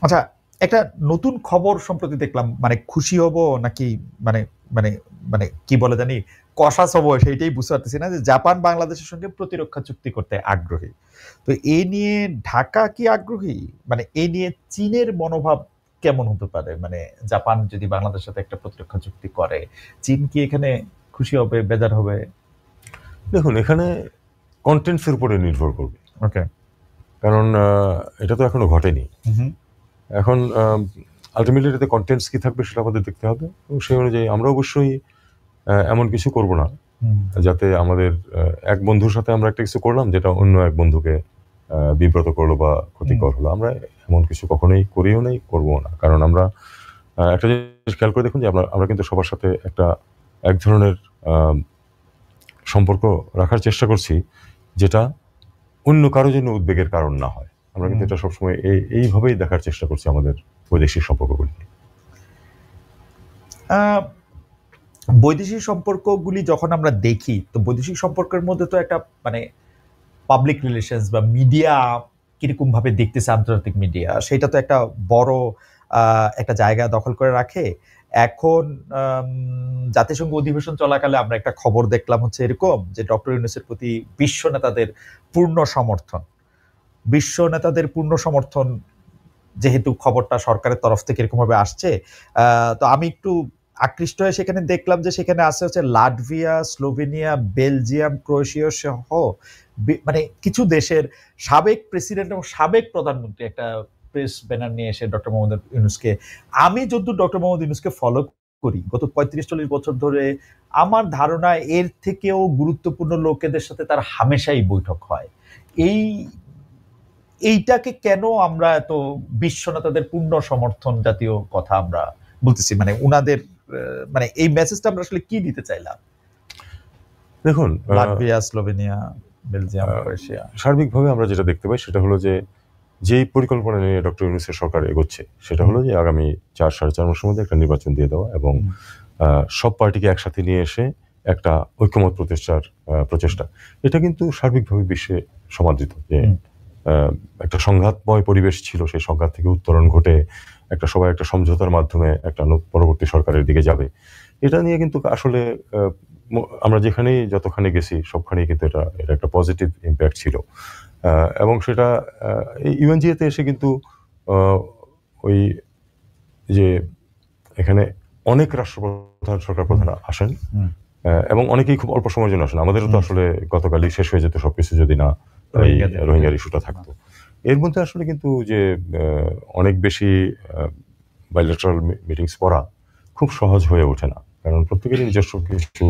আচ্ছা, একটা নতুন খবর সম্প্রতি দেখলাম, মানে খুশি হব নাকি মানে মানে মানে কি বলে জানি কষাস হব সেইটাই বুঝতে পারতেছি না, যে জাপান বাংলাদেশের সঙ্গে প্রতিরক্ষা চুক্তি করতে আগ্রহী। তো এই নিয়ে ঢাকা কি আগ্রহী? মানে এই নিয়ে চীনের মনোভাব কেমন হতে পারে? মানে জাপান যদি বাংলাদেশের সাথে একটা প্রতিরক্ষা চুক্তি করে, চীন কি এখানে খুশি হবে, বেজার হবে? দেখুন, এখানে কন্টেন্টসের উপরে নির্ভর করবে। ওকে, কারণ এটা তো এখনো ঘটেনি। এখন আলটিমেটলি এটাতে কন্টেন্টস কি থাকবে সেটা আমাদের দেখতে হবে, এবং সেই অনুযায়ী আমরা অবশ্যই এমন কিছু করব না যাতে আমাদের এক বন্ধুর সাথে আমরা একটা কিছু করলাম যেটা অন্য এক বন্ধুকে বিব্রত করলো বা ক্ষতিকর হলো। আমরা এমন কিছু কখনোই করিও নাই, করবো না। কারণ আমরা একটা জিনিস খেয়াল করে দেখুন যে আমরা কিন্তু সবার সাথে এক ধরনের সম্পর্ক রাখার চেষ্টা করছি যেটা অন্য কারো জন্য উদ্বেগের কারণ না হয়। আমরা কিন্তু এটা সবসময় এইভাবেই দেখার চেষ্টা করছি আমাদের বৈদেশিক সম্পর্কগুলিকে। বৈদেশিক সম্পর্কগুলি যখন আমরা দেখি, তো বৈদেশিক সম্পর্কের মধ্যে তো একটা মানে পাবলিক রিলেশনস বা মিডিয়া কিরকম ভাবে দেখতেছে, আন্তর্জাতিক মিডিয়া, সেটা তো একটা বড় একটা জায়গা দখল করে রাখে। এখন জাতিসংঘ অধিবেশন চলাকালে আমরা একটা খবর দেখলাম হচ্ছে এরকম যে ডক্টর ইউনূসের প্রতি বিশ্ব নেতাদের পূর্ণ সমর্থন, যেহেতু খবরটা সরকারের তরফ থেকে এরকম ভাবে আসছে, তো আমি একটু আকৃষ্ট হয়ে সেখানে দেখলাম যে সেখানে আছে হচ্ছে লাটভিয়া, স্লোভেনিয়া, বেলজিয়াম, ক্রোয়েশিয়া সহ মানে কিছু দেশের সাবেক প্রেসিডেন্ট এবং সাবেক প্রধানমন্ত্রী একটা প্রেস ব্যানার নিয়ে এসে ডক্টর মোহাম্মদ ইউনূসকে, আমি যদ্দূর ডক্টর মোহাম্মদ ইউনূসকে ফলো করি গত 35-40 বছর ধরে, আমার ধারণা এর থেকেও গুরুত্বপূর্ণ লোকেদের সাথে তার হামেশাই বৈঠক হয়। এইটাকে কেন আমরা এত বিশ্ব নেতাদের পূর্ণ সমর্থন জাতীয় কথা আমরা বলতেছি, মানে উনাদের মানে এই মেসেজটা আমরা আসলে কি দিতে চাইলাম? দেখুন, লাটভিয়া, স্লোভেনিয়া, বেলজিয়াম, ক্রোয়েশিয়া, সার্বিকভাবে আমরা যেটা দেখতে পাই সেটা হলো যে যেই পরিকল্পনা নিয়ে ডক্টর ইউনূসের সরকার এগোচ্ছে সেটা হলো যে আগামী 4-4.5 মাসের মধ্যে একটা নির্বাচন দিয়ে দেওয়া এবং সব পার্টিকে একসাথে নিয়ে এসে একটা ঐক্যমত প্রচেষ্টা। এটা কিন্তু সার্বিকভাবে বিশ্বে সমাদৃত যে একটা সংঘাতময় পরিবেশ ছিল, সেই সংঘাত থেকে উত্তরণ ঘটে সবাই একটা সমঝোতার মাধ্যমে একটা পরবর্তী সরকারের দিকে যাবে। এটা নিয়ে কিন্তু আসলে আমরা যতখানি গেছি সবখানেই কিন্তু এটা একটা পজিটিভ ইম্প্যাক্ট ছিল এবং সেটা ইউএনজিএতে এসে কিন্তু ওই যে এখানে অনেক রাষ্ট্রপ্রধান, সরকার প্রধান আসেন এবং অনেকেই খুব অল্প সময়ের জন্য আসেন। আমাদেরও তো আসলে গতকালই শেষ হয়ে যেত সবকিছু যদি না এই রোহিঙ্গার ইস্যুটা থাকতো। এর মধ্যে আসলে কিন্তু যে অনেক বেশি বাইলেটারাল মিটিংস করা খুব সহজ হয়ে ওঠে না, কারণ প্রত্যেকেরই নিজস্ব কিছু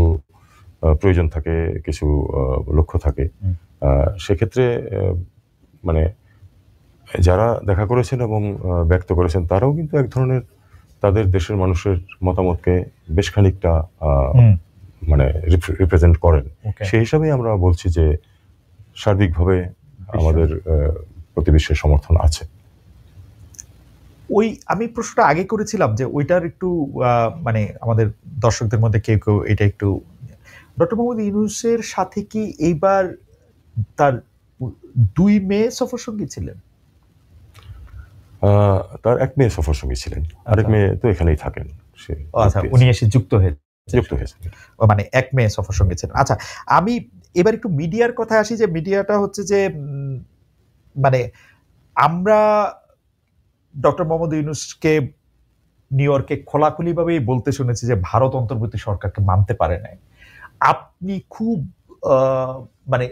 প্রয়োজন থাকে, কিছু লক্ষ্য থাকে। সেক্ষেত্রে মানে যারা দেখা করেছেন এবং ব্যক্ত করেছেন তারাও কিন্তু এক ধরনের তাদের দেশের মানুষের মতামতকে বেশ খানিকটা মানে রিপ্রেজেন্ট করেন। সেই হিসাবেই আমরা বলছি যে সার্বিকভাবে আমাদের প্রতি বিশ্বের সমর্থন আছে। আমি প্রশ্নটা আগে করেছিলাম যে ওইটার একটু মানে আমাদের দর্শকদের মধ্যে কেউ কেউ এটা একটু, ডক্টর মোহাম্মদ ইউনূসের সাথে কি এইবার তার 2 মেয়ে সফরসঙ্গী ছিলেন? তার 1 মেয়ে সফরসঙ্গী ছিলেন, আরেক মেয়ে তো এখানেই থাকেন। আচ্ছা, উনি এসে যুক্ত হয়েছে, মানে 1 মেয়ে সফরসঙ্গী ছিলেন। আচ্ছা, আমি এবার একটু মিডিয়ার কথায় আসি, যে মিডিয়াটা হচ্ছে যে মানে আমরা ডক্টর মোহাম্মদ ইউনূসকে নিউ ইয়র্কে খোলাখুলিভাবেই বলতে শুনেছি যে ভারত অন্তর্বর্তী সরকারকে মানতে পারে নাই। আপনি খুব মানে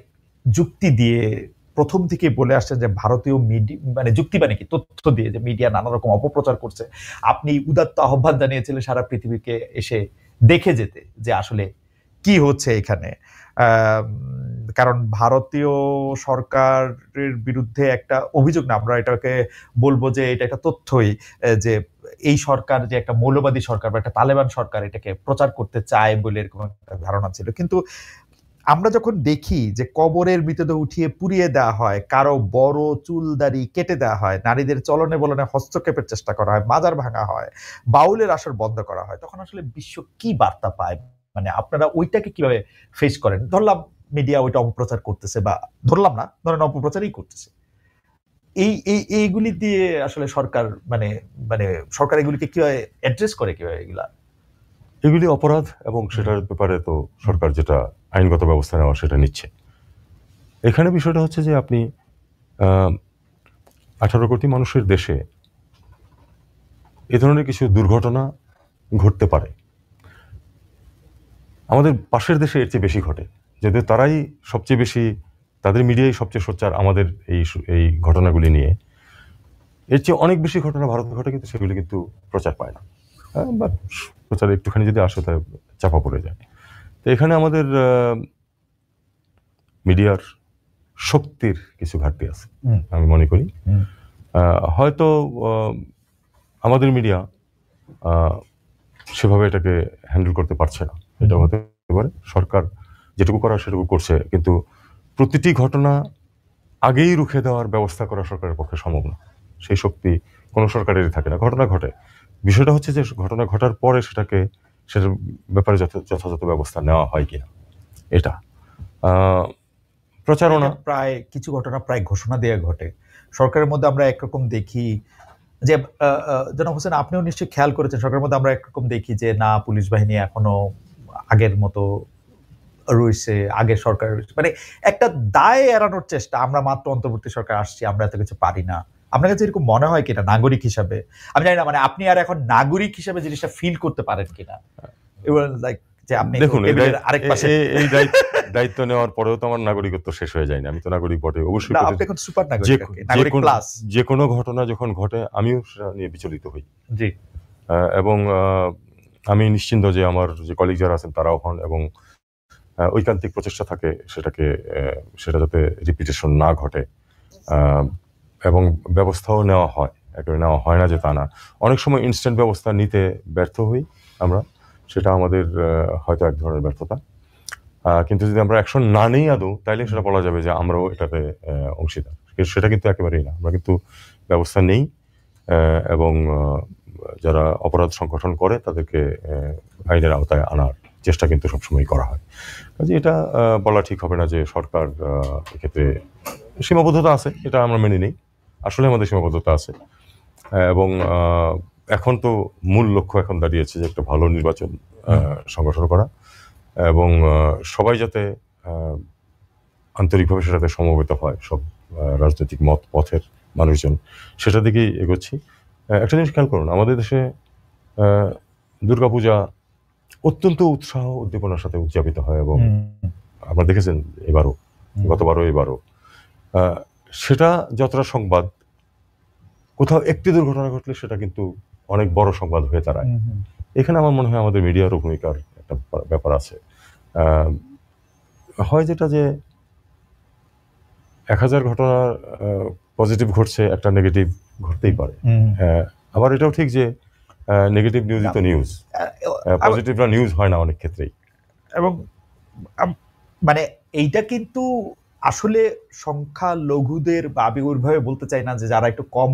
যুক্তি দিয়ে প্রথম থেকে বলে আসছেন যে ভারতীয় মিডিয়া, মানে যুক্তি মানে কি, তথ্য দিয়ে যে মিডিয়া নানা রকম অপপ্রচার করছে। আপনি উদাত্ত আহ্বান জানিয়েছিলেন সারা পৃথিবীকে এসে দেখে যেতে যে আসলে কি হচ্ছে এখানে, কারণ ভারতীয় সরকারের বিরুদ্ধে একটা অভিযোগ না, আমরা এটাকে বলবো যে এটা একটা তথ্যই, যে এই সরকার যে একটা মৌলবাদী সরকার বা একটা তালেবান সরকার এটাকে প্রচার করতে চায় বলে এরকম একটা ধারণা ছিল। কিন্তু আমরা যখন দেখি যে কবরের মৃতদেহ উঠিয়ে পুড়িয়ে দেওয়া হয়, কারো বড় চুলদাড়ি কেটে দেওয়া হয়, নারীদের চলনে বলনে হস্তক্ষেপের চেষ্টা করা হয়, মাজার ভাঙা হয়, বাউলের আসর বন্ধ করা হয়, তখন আসলে বিশ্ব কি বার্তা পায়? মানে আপনারা ওইটাকে কিভাবে ফেস করেন? ধরলাম মিডিয়া ওইটা অপপ্রচার করতেছে, বা ধরলাম না, ধরেন অপপ্রচারই করতেছে, এইগুলি দিয়ে আসলে সরকার মানে সরকার এগুলিকে কিভাবে অ্যাড্রেস করে, কিভাবে এগুলি অপরাধ এবং সেটার ব্যাপারে তো সরকার যেটা আইনগত ব্যবস্থা নেওয়া সেটা নিচ্ছে। এখানে বিষয়টা হচ্ছে যে আপনি 18 কোটি মানুষের দেশে এ ধরনের কিছু দুর্ঘটনা ঘটতে পারে। আমাদের পাশের দেশে এর চেয়ে বেশি ঘটে, যদিও তারাই সবচেয়ে বেশি, তাদের মিডিয়াই সবচেয়ে সোচ্চার আমাদের এই ঘটনাগুলি নিয়ে। এর চেয়ে অনেক বেশি ঘটনা ভারতে ঘটে, কিন্তু সেগুলি কিন্তু প্রচার পায় না, বা প্রচার একটুখানি যদি আসে তা চাপা পড়ে যায়। তো এখানে আমাদের মিডিয়ার শক্তির কিছু ঘাটতি আছে আমি মনে করি। হয়তো আমাদের মিডিয়া সেভাবে এটাকে হ্যান্ডেল করতে পারছে না, এটা হতে পারে। সরকার যেটুকু করার সেটুকু করছে, কিন্তু প্রতিটি ঘটনা আগেই রুখে দেওয়ার ব্যবস্থা করা সরকারের পক্ষে সম্ভব না। সেই শক্তি কোনো সরকারেরই থাকে না। ঘটনা ঘটে, বিষয়টা হচ্ছে যে ঘটনা ঘটার পরে সেটার ব্যাপারে যথাযথ ব্যবস্থা নেওয়া হয় কিনা, এটা প্রচারণা। প্রায় কিছু ঘটনা প্রায় ঘোষণা দিয়ে ঘটে সরকারের মধ্যে, আমরা একরকম দেখি যে জনাব হোসেন, আপনিও নিশ্চয়ই খেয়াল করেছেন সরকারের মধ্যে আমরা একরকম দেখি যে না, পুলিশ বাহিনী এখনো আগের মতো রয়েছে, আগের সরকার মানে একটা দায় এড়ানোর চেষ্টা, আমরা মাত্র অন্তর্বর্তী সরকার আসছি, আমরা এত কিছু পারি না। আপনার কাছে এরকম মনে হয় কিনা নাগরিক হিসাবে? আমি জানি না মানে আপনি আর এখন নাগরিক হিসাবে জিনিসটা ফিল করতে পারেন কিনা, লাইক যে আপনি দেখুন, আরেক পাশে এই দায়িত্ব নেওয়ার পরেও তো আমার নাগরিকত্ব শেষ হয়ে যায়নি, আমি তো নাগরিক বটে অবশ্যই। না, আপনি এখন সুপার নাগরিক, নাগরিক প্লাস। যে কোনো ঘটনা যখন ঘটে আমিও সেটা নিয়ে বিচলিত হই, জি, এবং আমি নিশ্চিন্ত যে আমার যে কলিগ যারা আছেন তারাও হন, এবং ঐকান্তিক প্রচেষ্টা থাকে সেটা যাতে রিপিটেশন না ঘটে, এবং ব্যবস্থাও নেওয়া হয়, একেবারে নেওয়া হয় না যে তা না। অনেক সময় ইনস্ট্যান্ট ব্যবস্থা নিতে ব্যর্থ হই আমরা, সেটা আমাদের হয়তো এক ধরনের ব্যর্থতা, কিন্তু যদি আমরা অ্যাকশন না নেই আদৌ, তাইলে সেটা বলা যাবে যে আমরাও এটাতে অংশীদার। সেটা কিন্তু একেবারেই না, আমরা কিন্তু ব্যবস্থা নেই, এবং যারা অপরাধ সংগঠন করে তাদেরকে আইনের আওতায় আনার চেষ্টা কিন্তু সবসময় করা হয়। কাজে এটা বলা ঠিক হবে না যে সরকার এক্ষেত্রে সীমাবদ্ধতা আছে, এটা আমরা মেনে নিই, আসলে আমাদের সীমাবদ্ধতা আছে, এবং এখন তো মূল লক্ষ্য এখন দাঁড়িয়েছে যে একটা ভালো নির্বাচন সংগঠন করা, এবং সবাই যাতে আন্তরিকভাবে সেটাতে সমবেত হয়, সব রাজনৈতিক মত পথের মানুষজন, সেটা দিকেই এগোচ্ছি। একটা জিনিস খেয়াল করুন, আমাদের দেশে দুর্গাপূজা অত্যন্ত উৎসাহ উদ্দীপনার সাথে উদযাপিত হয়, এবং আপনারা দেখেছেন এবারও, গতবারও এবারও, সেটা যতটা সংবাদ, কোথাও একটি দুর্ঘটনা ঘটলে সেটা কিন্তু অনেক বড় সংবাদ হয়ে দাঁড়ায়। এখানে আমার মনে হয় আমাদের মিডিয়ারও ভূমিকার একটা ব্যাপার আছে। হয় যেটা যে 1000 ঘটনার পজিটিভ ঘটছে, একটা নেগেটিভ ঘটতেই পারে। আবার এটাও ঠিক যে নেগেটিভ নিউজই তো নিউজ, পজিটিভরা নিউজ হয় না অনেক ক্ষেত্রেই। এবং মানে এইটা কিন্তু আসলে সংখ্যালঘুদের, বা আমি ওইভাবে বলতে চাই না যে যারা একটু কম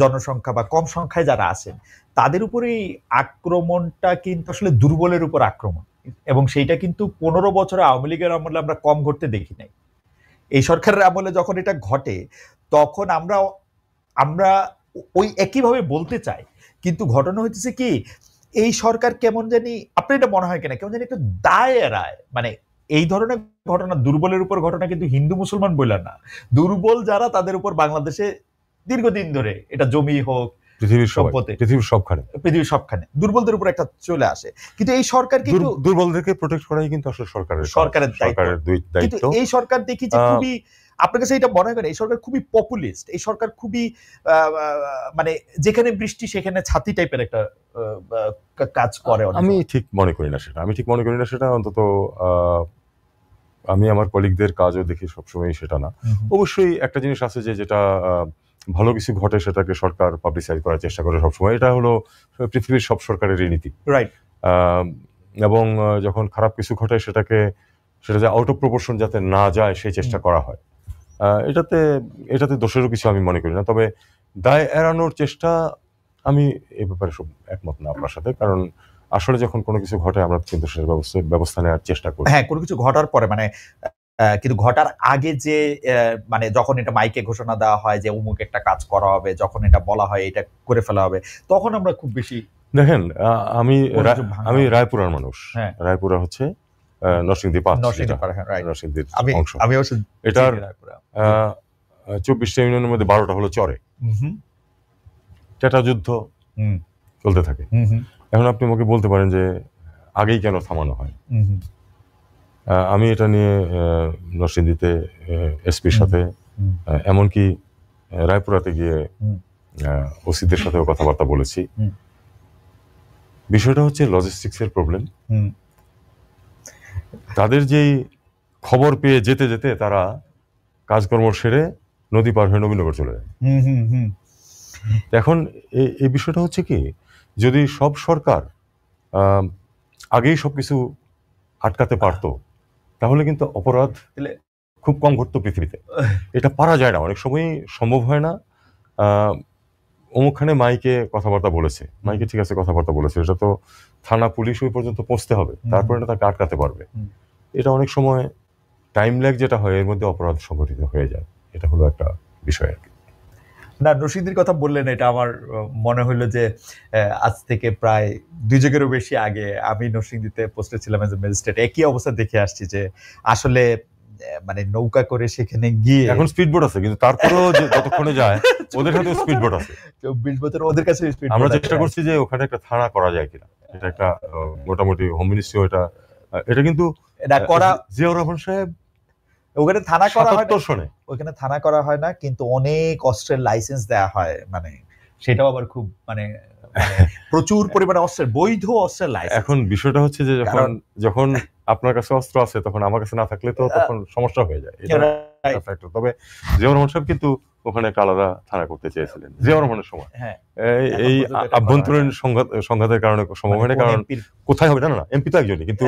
জনসংখ্যা বা কম সংখ্যায় যারা আছেন তাদের উপরে এই আক্রমণটা কিন্তু আসলে দুর্বলের উপর আক্রমণ, এবং সেইটা কিন্তু 15 বছরে আওয়ামী লীগের আমলে আমরা কম ঘটতে দেখি নাই। এই সরকারের আমলে যখন এটা ঘটে তখন আমরা ওই একইভাবে বলতে চাই, কিন্তু ঘটনা হচ্ছে কি, এই সরকার কেমন জানি, আপনার এটা মনে হয় কিনা, কেমন জানি একটু দায় এড়ায়। মানে এই ধরনের ঘটনা, দুর্বলের উপর ঘটনা কিন্তু হিন্দু মুসলমান বলে না, দুর্বল যারা তাদের উপর বাংলাদেশে দীর্ঘদিন ধরে, এটা জমি হোক, পৃথিবীর সবখানে দুর্বলদের উপর একটা চলে আসে। কিন্তু এই সরকার কিন্তু দুর্বলদেরকে প্রোটেক্ট করাই কিন্তু আসলে সরকারের দায়িত্ব। কিন্তু এই সরকার দেখি যে খুবই, আপনার কাছে এটা মনে হয় না এই সরকার খুবই পপুলিস্ট, এই সরকার খুবই মানে যেখানে বৃষ্টি সেখানে ছাতি টাইপের একটা কাজ করে? আমি ঠিক মনে করি না সেটা অন্তত আমি আমার কলিগদের কাজও দেখি সবসময় সেটা না। অবশ্যই একটা জিনিস আছে যে যেটা ভালো কিছু ঘটে সেটাকে সরকার পাবলিসাইজ করার চেষ্টা করে সবসময়, এটা হলো পৃথিবীর সব সরকারেরই নীতি, রাইট। এবং যখন খারাপ কিছু ঘটে সেটা যে আউট অফ প্রপোর্শন যাতে না যায় সেই চেষ্টা করা হয়। এটাতে দোষেরও কিছু আমি মনে করি না, তবে দায় এড়ানোর চেষ্টা, আমি এই ব্যাপারে সব একমত না আপনার সাথে, কারণ আসলে যখন কোনো কিছু ঘটে আমরা কিন্তু সেটা ব্যবস্থা নেওয়ার চেষ্টা করি। হ্যাঁ, কোনো কিছু ঘটার পরে মানে, কিন্তু ঘটার আগে যে মানে যখন এটা মাইকে ঘোষণা দেওয়া হয় যে অমুক একটা কাজ করা হবে, যখন এটা বলা হয় এটা করে ফেলা হবে, তখন আমরা খুব বেশি দেখেন, আমি রায়পুরার মানুষ। রায়পুরা হচ্ছে নরসিংদী অংশ। এটার 24টা ইউনিয়নের মধ্যে 12টা হলো চরে, টেটা যুদ্ধ চলতে থাকে। এখন আপনি আমাকে বলতে পারেন যে আগেই কেন থামানো হয়? আমি এটা নিয়ে নরসিংদীতে এসপির সাথে, এমনকি রায়পুরাতে গিয়ে ওসিদের সাথেও কথাবার্তা বলেছি। বিষয়টা হচ্ছে লজিস্টিক্সের প্রবলেম। তাদের যেই খবর পেয়ে যেতে যেতে তারা কাজকর্ম সেরে নদী পার হয়ে নবীনগর চলে যায়। এখন এই বিষয়টা হচ্ছে কি, যদি সব সরকার আগেই সবকিছু আটকাতে পারতো তাহলে কিন্তু অপরাধ খুব কম ঘটতো পৃথিবীতে। এটা পারা যায় না, অনেক সময় সম্ভব হয় না। অমুকখানে মাইকে কথাবার্তা বলেছে, মাইকে ঠিক আছে কথাবার্তা বলেছে, এটা তো থানা পুলিশ ওই পর্যন্ত পৌঁছতে হবে, তারপরে এটা তাকে আটকাতে পারবে। এটা অনেক সময় টাইম ল্যাগ যেটা হয়, এর মধ্যে অপরাধ সংঘটিত হয়ে যায়। এটা হলো একটা বিষয় আর কি। না, নরসিংদীর কথা বললেন, এটা আমার মনে হইলো যে আজ থেকে প্রায় 2 যুগেরও বেশি আগে আমি নরসিংদীতে পোস্টে ছিলাম এজ এ ম্যাজিস্ট্রেট। একই অবস্থা দেখে আসছি যে আসলে মানে নৌকা করে সেখানে গিয়ে এখন স্পিড বোট আছে, কিন্তু তারপরেও যে যতক্ষণে যায় ওদের হাতে স্পিড বোট আছে। 24 বছর ওদের কাছে স্পিড আমরা চেষ্টা করছি যে ওখানে একটা থানা করা যায় কিনা। এটা একটা মোটামুটি হোম মিনিস্ট্রিও এটা কিন্তু এটা করা, জিয়াউর রহমান সাহেব ওখানে থানা করা হয় না, 77 সনে ওখানে থানা করা হয় না, কিন্তু অনেক অস্ত্রের লাইসেন্স দেয়া হয়, মানে সেটাও আবার খুব মানে প্রচুর পরিমাণে অস্ত্রের, বৈধ অস্ত্রের লাইসেন্স। এখন বিষয়টা হচ্ছে যে যখন আপনার কাছে অস্ত্র আছে তখন আমার কাছে না থাকলে তো তখন সমস্যা হয়ে যায়, এটা একটা ফ্যাক্টর। তবে জিয়াউর রহমান সাহেব কিন্তু ওখানে একটা আলাদা থানা করতে চেয়েছিলেন জিয়াউর রহমানের সময়। এই আভ্যন্তরীণ সংঘাতের কারণে সম্ভব হয় না, কারণ কোথায় হবে না, এমপি তো একজনই, কিন্তু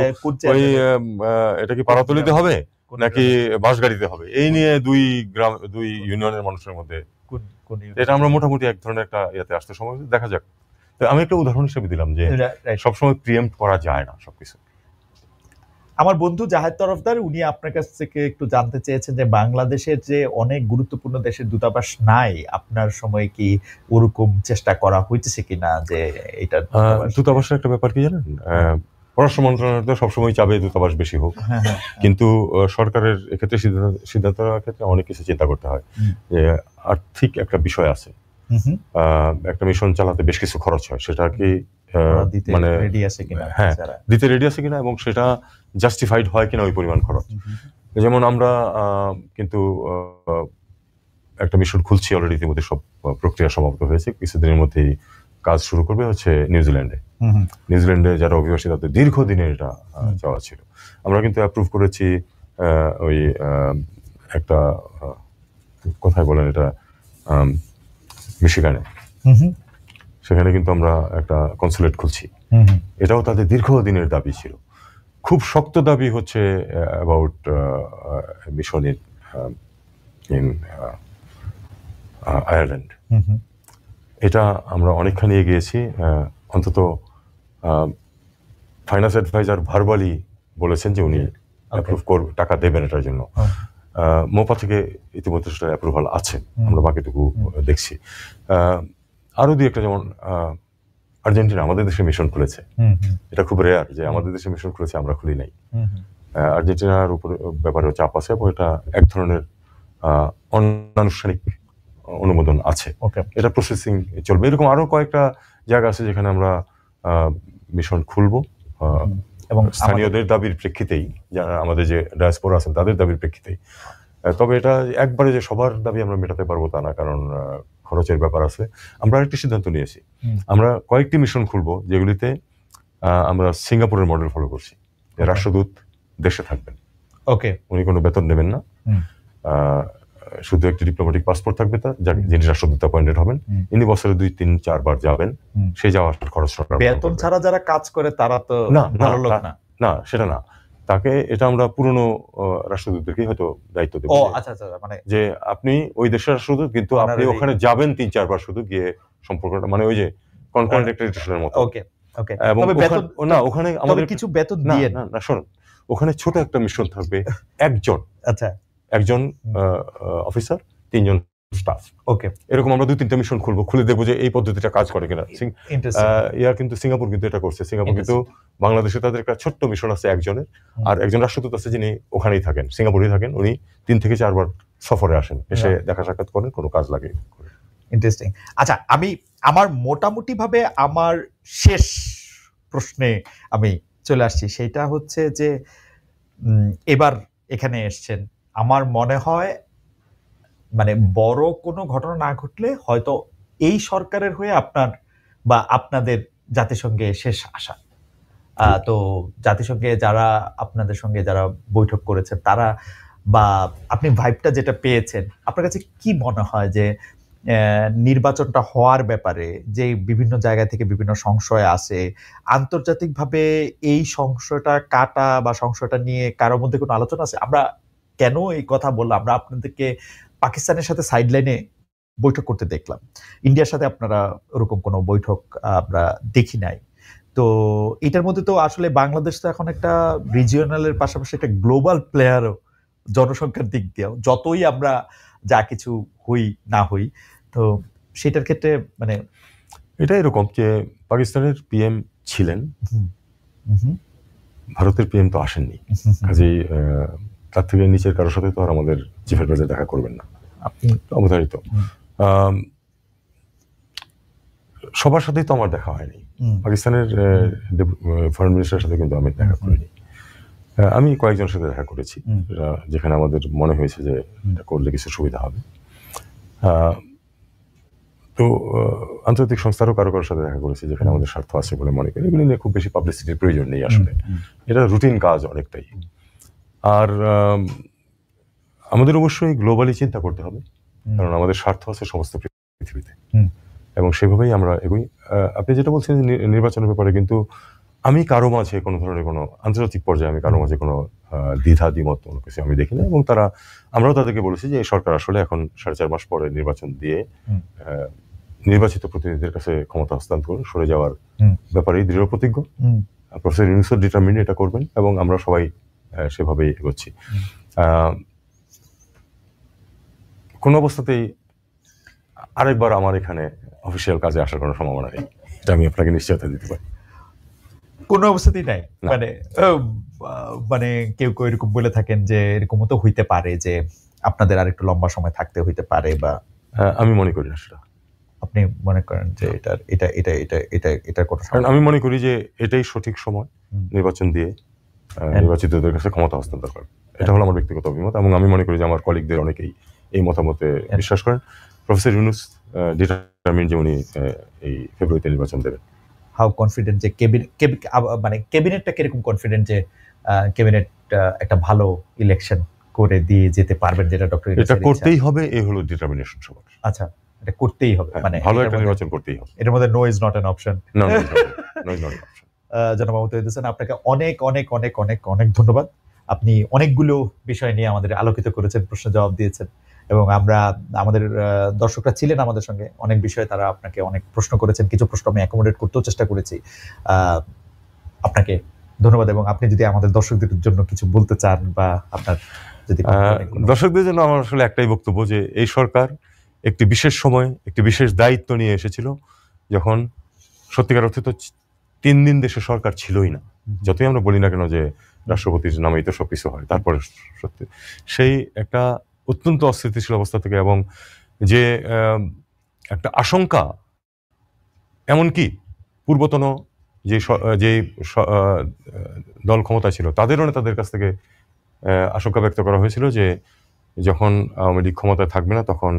ওই এটা কি পাড়াতলিতে হবে নাকি বাঁশগাড়িতে হবে, এই নিয়ে দুই ইউনিয়নের মানুষের মধ্যে এটা আমরা মোটামুটি এক ধরনের একটা ইয়েতে আসতে সময় দেখা যাক। আমি একটা উদাহরণ হিসেবে দিলাম যে সবসময় প্রিএম্প্ট করা যায় না সবকিছু। আমার বন্ধু জাহেদ তরফদার, উনি আপনার কাছ থেকে একটু জানতে চেয়েছেন যে বাংলাদেশের যে অনেক গুরুত্বপূর্ণ দেশের দূতাবাস নাই, আপনার সময় কি ওরকম চেষ্টা করা হইতেছে কিনা যে এটা? দূতাবাসের একটা ব্যাপার কি জানেন, পররাষ্ট্র মন্ত্রণালয় তো সবসময় চাবে দূতাবাস বেশি হোক, কিন্তু সরকারের এক্ষেত্রে সিদ্ধান্ত নেওয়ার ক্ষেত্রে অনেক কিছু চিন্তা করতে হয়। যে আর্থিক একটা বিষয় আছে, একটা মিশন চালাতে বেশ কিছু খরচ হয়, সেটা কি মানে দিতে রেডি আছে কিনা এবং সেটা জাস্টিফাইড হয় কিনা ওই পরিমাণ খরচ। যেমন আমরা কিন্তু একটা মিশন খুলছি অলরেডি, ইতিমধ্যে সব প্রক্রিয়া সমাপ্ত হয়েছে, কিছুদিনের মধ্যেই কাজ শুরু করবে হচ্ছে নিউজিল্যান্ডে যারা অভিবাসী তাদের দীর্ঘদিনের এটা চাওয়া ছিল। আমরা কিন্তু অ্যাপ্রুভ করেছি ওই একটা কোথায় বলেন এটা মিশিগানে, সেখানে কিন্তু আমরা একটা কনসুলেট খুলছি। এটাও তাদের দীর্ঘদিনের দাবি ছিল, খুব শক্ত দাবি হচ্ছে অ্যাবাউট মিশন ইন আয়ারল্যান্ড। এটা আমরা অনেকখানি এগিয়েছি, অন্তত ফাইন্যান্স অ্যাডভাইজার ভার্বালি বলেছেন যে উনি অ্যাপ্রুভ টাকা দেবেন এটার জন্য। মোপা থেকে ইতিমধ্যে সেটা অ্যাপ্রুভাল আছে, আমরা বাকিটুকু দেখছি। আরো দুই একটা, যেমন আর্জেন্টিনা আমাদের দেশে মিশন খুলেছে, এটা খুব রেয়ার যে আমাদের দেশে মিশন খুলেছে আমরা খুলি নাই। আর্জেন্টিনার উপরে ব্যাপারে চাপ আছে এবং এটা এক ধরনের অনানুষ্ঠানিক অনুমোদন আছে, এটা প্রসেসিং চলবে। এরকম আরো কয়েকটা জায়গা আছে যেখানে আমরা মিশন খুলবো এবং স্থানীয়দের দাবির প্রেক্ষিতেই, যারা আমাদের যে ডায়াসপোরা আছেন তাদের দাবির প্রেক্ষিতেই। তবে এটা একবারে যে সবার দাবি আমরা মেটাতে পারবো তা না, কারণ খরচের ব্যাপার আছে। আমরা আরেকটি সিদ্ধান্ত নিয়েছি, আমরা কয়েকটি মিশন খুলবো যেগুলিতে আমরা সিঙ্গাপুরের মডেল ফলো করছি, রাষ্ট্রদূত দেশে থাকবেন, উনি কোনো বেতন নেবেন না, শুধু একটি ডিপ্লোম্যাটিক পাসপোর্ট থাকবে তার, যিনি রাষ্ট্রদূত অ্যাপয়েন্টেড হবেন, ইনি বছরে 2-3-4 বার যাবেন, সেই যাওয়ার খরচ সরকার। বেতন ছাড়া যারা কাজ করে তারা তো না, সেটা না, তাকে এটা আমরা পুরনো রাষ্ট্রদূতদেরকেই হয়তো দায়িত্ব দেব। মানে যে আপনি ওই দেশের রাষ্ট্রদূত, কিন্তু আপনি ওখানে যাবেন 3-4 বার শুধু, গিয়ে সম্পর্কটা মানে ওই যে কনকরেন্ট অ্যাক্রেডিটেশনের মতো। এবং না, ওখানে আমাদের কিছু বেতন দিয়ে না, শুনুন, ওখানে ছোট একটা মিশন থাকবে, একজন অফিসার, 3 জন স্টাফ। এরকম আমরা 2-3টা মিশন খুলবো, খুলে দেখবো যে এই পদ্ধতিটা কাজ করে কিনা। কিন্তু সিঙ্গাপুর কিন্তু এটা করছে। সিঙ্গাপুর কিন্তু বাংলাদেশে তাদের একটা ছোট্ট মিশন আছে একজনের, আর একজন রাষ্ট্রদূত আছে যিনি ওখানেই থাকেন, সিঙ্গাপুরেই থাকেন, উনি 3 থেকে 4 বার সফরে আসেন, এসে দেখা সাক্ষাৎ করেন, কোনো কাজ লাগে। ইন্টারেস্টিং। আচ্ছা, আমার মোটামুটি ভাবে আমার শেষ প্রশ্নে আমি চলে আসছি, সেটা হচ্ছে যে এবার এখানে এসছেন, আমার মনে হয় মানে বড় কোনো ঘটনা না ঘটলে হয়তো এই সরকারের হয়ে আপনার বা আপনাদের জাতিসংঘে শেষ আসা। তো জাতিসংঘে যারা আপনাদের সঙ্গে যারা বৈঠক করেছেন তারা, বা আপনি ভাইবটা যেটা পেয়েছেন, আপনার কাছে কি মনে হয় যে নির্বাচনটা হওয়ার ব্যাপারে যে বিভিন্ন জায়গা থেকে বিভিন্ন সংশয় আছে, আন্তর্জাতিকভাবে এই সংশয়টা কাটা বা সংশয়টা নিয়ে কারোর মধ্যে কোনো আলোচনা আছে? আমরা কেন এই কথা বললাম, আমরা আপনাদেরকে পাকিস্তানের সাথে সাইডলাইনে বৈঠক করতে দেখলাম, ইন্ডিয়ার সাথে আপনারা ওরকম কোনো বৈঠক আমরা দেখি নাই। তো এটার মধ্যে তো আসলে বাংলাদেশ তো এখন একটা রিজিওনালের পাশাপাশি একটা গ্লোবাল প্লেয়ারও, জনসংখ্যার দিক দিয়েও, যতই আমরা যা কিছু হই না হই, তো সেটার ক্ষেত্রে মানে এটা এরকম যে পাকিস্তানের পিএম ছিলেন, হুম, হুম, ভারতের পিএম তো আসেননি, কাজেই তার থেকে নিচের কারোর সাথে তো আর আমাদের চিফ অ্যাডভাইজার দেখা করবেন না, আপনি অবধারিত। সবার সাথেই তো আমার দেখা হয়নি, পাকিস্তানের ফরেন মিনিস্টারের সাথে কিন্তু আমি দেখা করিনি। আমি কয়েকজনের সাথে দেখা করেছি, যেখানে আমাদের মনে হয়েছে যে এটা করলে কিছু সুবিধা হবে। তো আন্তর্জাতিক সংস্থারও কারো কারোর সাথে দেখা করেছি যেখানে আমাদের স্বার্থ আছে বলে মনে করি। এগুলি নিয়ে খুব বেশি পাবলিসিটির প্রয়োজন নেই আসলে, এটা রুটিন কাজ অনেকটাই। আর আমাদের অবশ্যই গ্লোবালি চিন্তা করতে হবে, কারণ আমাদের স্বার্থ আছে সমস্ত পৃথিবীতে, এবং সেভাবেই আমরা এগোই। আপনি যেটা বলছেন নির্বাচনের ব্যাপারে, কিন্তু আমি কারো মাঝে কোনো ধরনের কোনো আন্তর্জাতিক পর্যায়ে আমি কারো মাঝে কোনো দ্বিধা দ্বিমত কোনো কিছু আমি দেখি না, এবং আমরাও তাদেরকে বলেছি যে এই সরকার আসলে এখন 4.5 মাস পরে নির্বাচন দিয়ে নির্বাচিত প্রতিনিধিদের কাছে ক্ষমতা হস্তান্তর সরে যাওয়ার ব্যাপারেই দৃঢ় প্রতিজ্ঞ। প্রফেসর ইউনূস ডিটারমিন এটা করবেন, এবং আমরা সবাই সেভাবেই এগোচ্ছি। কোনো অবস্থাতেই আরেকবার আমার এখানে অফিসিয়াল কাজে আসার কোনো সম্ভাবনা নেই, এটা আমি আপনাকে নিশ্চয়তা দিতে পারি। কোনো অবস্থাতেই নাই? মানে মানে কেউ কেউ এরকম বলে থাকেন যে এরকমও তো হইতে পারে যে আপনাদের আর একটু লম্বা সময় থাকতে হইতে পারে, বা আমি মনে করি না সেটা। আপনি মনে করেন যে এটা কোনো, কারণ আমি মনে করি যে এটাই সঠিক সময় নির্বাচন দিয়ে নির্বাচিতদের কাছে ক্ষমতা হস্তান্তর করা। এটা হলো আমার ব্যক্তিগত অভিমত, এবং আমি মনে করি যে আমার কলিগদের অনেকেই এই মতামতে বিশ্বাস করেন। প্রফেসর ইউনূস ডিটারমিন যে উনি এই ফেব্রুয়ারিতে নির্বাচন দেবেন। হাউ কনফিডেন্ট যে মানে ক্যাবিনেটটা কিরকম কনফিডেন্ট যে ক্যাবিনেট একটা ভালো ইলেকশন করে দিয়ে যেতে পারবেন, যেটা ডক্টর এটা করতেই হবে, এই হলো ডিটারমিনেশন সবার। আচ্ছা, এটা করতেই হবে, মানে ভালো একটা নির্বাচন করতেই হবে, এর মধ্যে no is not an option. No is not an option. জনাব মাহমুদ তৌহিদ হোসেন, আপনাকে অনেক অনেক অনেক অনেক অনেক ধন্যবাদ। আপনি অনেকগুলো বিষয় নিয়ে আমাদের আলোকিত করেছেন, প্রশ্ন জবাব দিয়েছেন, এবং আমাদের দর্শকরা ছিলেন আমাদের সঙ্গে, অনেক বিষয়ে তারা আপনাকে অনেক প্রশ্ন করেছেন, কিছু প্রশ্ন আমি অ্যাকোমোডেট করতেও চেষ্টা করেছি। আপনাকে ধন্যবাদ, এবং আপনি যদি আমাদের দর্শকদের জন্য কিছু বলতে চান, বা আপনার যদি দর্শকদের জন্য আমার আসলে একটাই বক্তব্য, যে এই সরকার একটি বিশেষ সময় একটি বিশেষ দায়িত্ব নিয়ে এসেছিল, যখন সত্যিকার অর্থে তো 3 দিন দেশে সরকার ছিলই না। যতই আমরা বলি না কেন যে রাষ্ট্রপতির নামেই তো সবকিছু হয়, তারপরে সত্যি সেই একটা অত্যন্ত অস্থিতিশীল অবস্থা থেকে, এবং যে একটা আশঙ্কা, এমনকি পূর্বতন যে দল ক্ষমতা ছিল তাদেরও নেতাদের কাছ থেকে আশঙ্কা ব্যক্ত করা হয়েছিল যে যখন আওয়ামী লীগ ক্ষমতায় থাকবে না তখন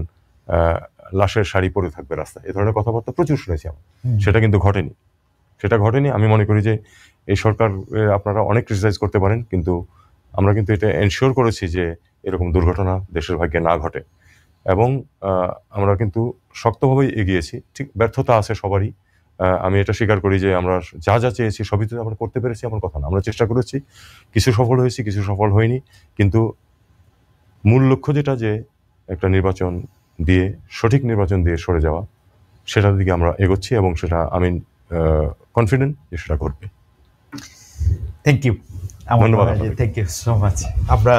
লাশের শাড়ি পরে থাকবে রাস্তায়, এ ধরনের কথাবার্তা প্রচুর শুনেছি আমরা। সেটা কিন্তু ঘটেনি। আমি মনে করি যে এই সরকার আপনারা অনেক ক্রিটিসাইজ করতে পারেন, কিন্তু আমরা কিন্তু এটা এনশিওর করেছি যে এরকম দুর্ঘটনা দেশের ভাগ্যে না ঘটে, এবং আমরা কিন্তু শক্তভাবেই এগিয়েছি। ঠিক ব্যর্থতা আছে সবারই, আমি এটা স্বীকার করি যে আমরা যা চেয়েছি সবই তো আমরা করতে পেরেছি এমন কথা না। আমরা চেষ্টা করেছি, কিছু সফল হয়েছি, কিছু সফল হয়নি, কিন্তু মূল লক্ষ্য যেটা, যে একটা নির্বাচন দিয়ে, সঠিক নির্বাচন দিয়ে সরে যাওয়া, সেটার দিকে আমরা এগোচ্ছি, এবং সেটা আমি কনফিডেন্ট যে সেটা ঘটবে। থ্যাংক ইউ, ধন্যবাদ। Thank you so much. আমরা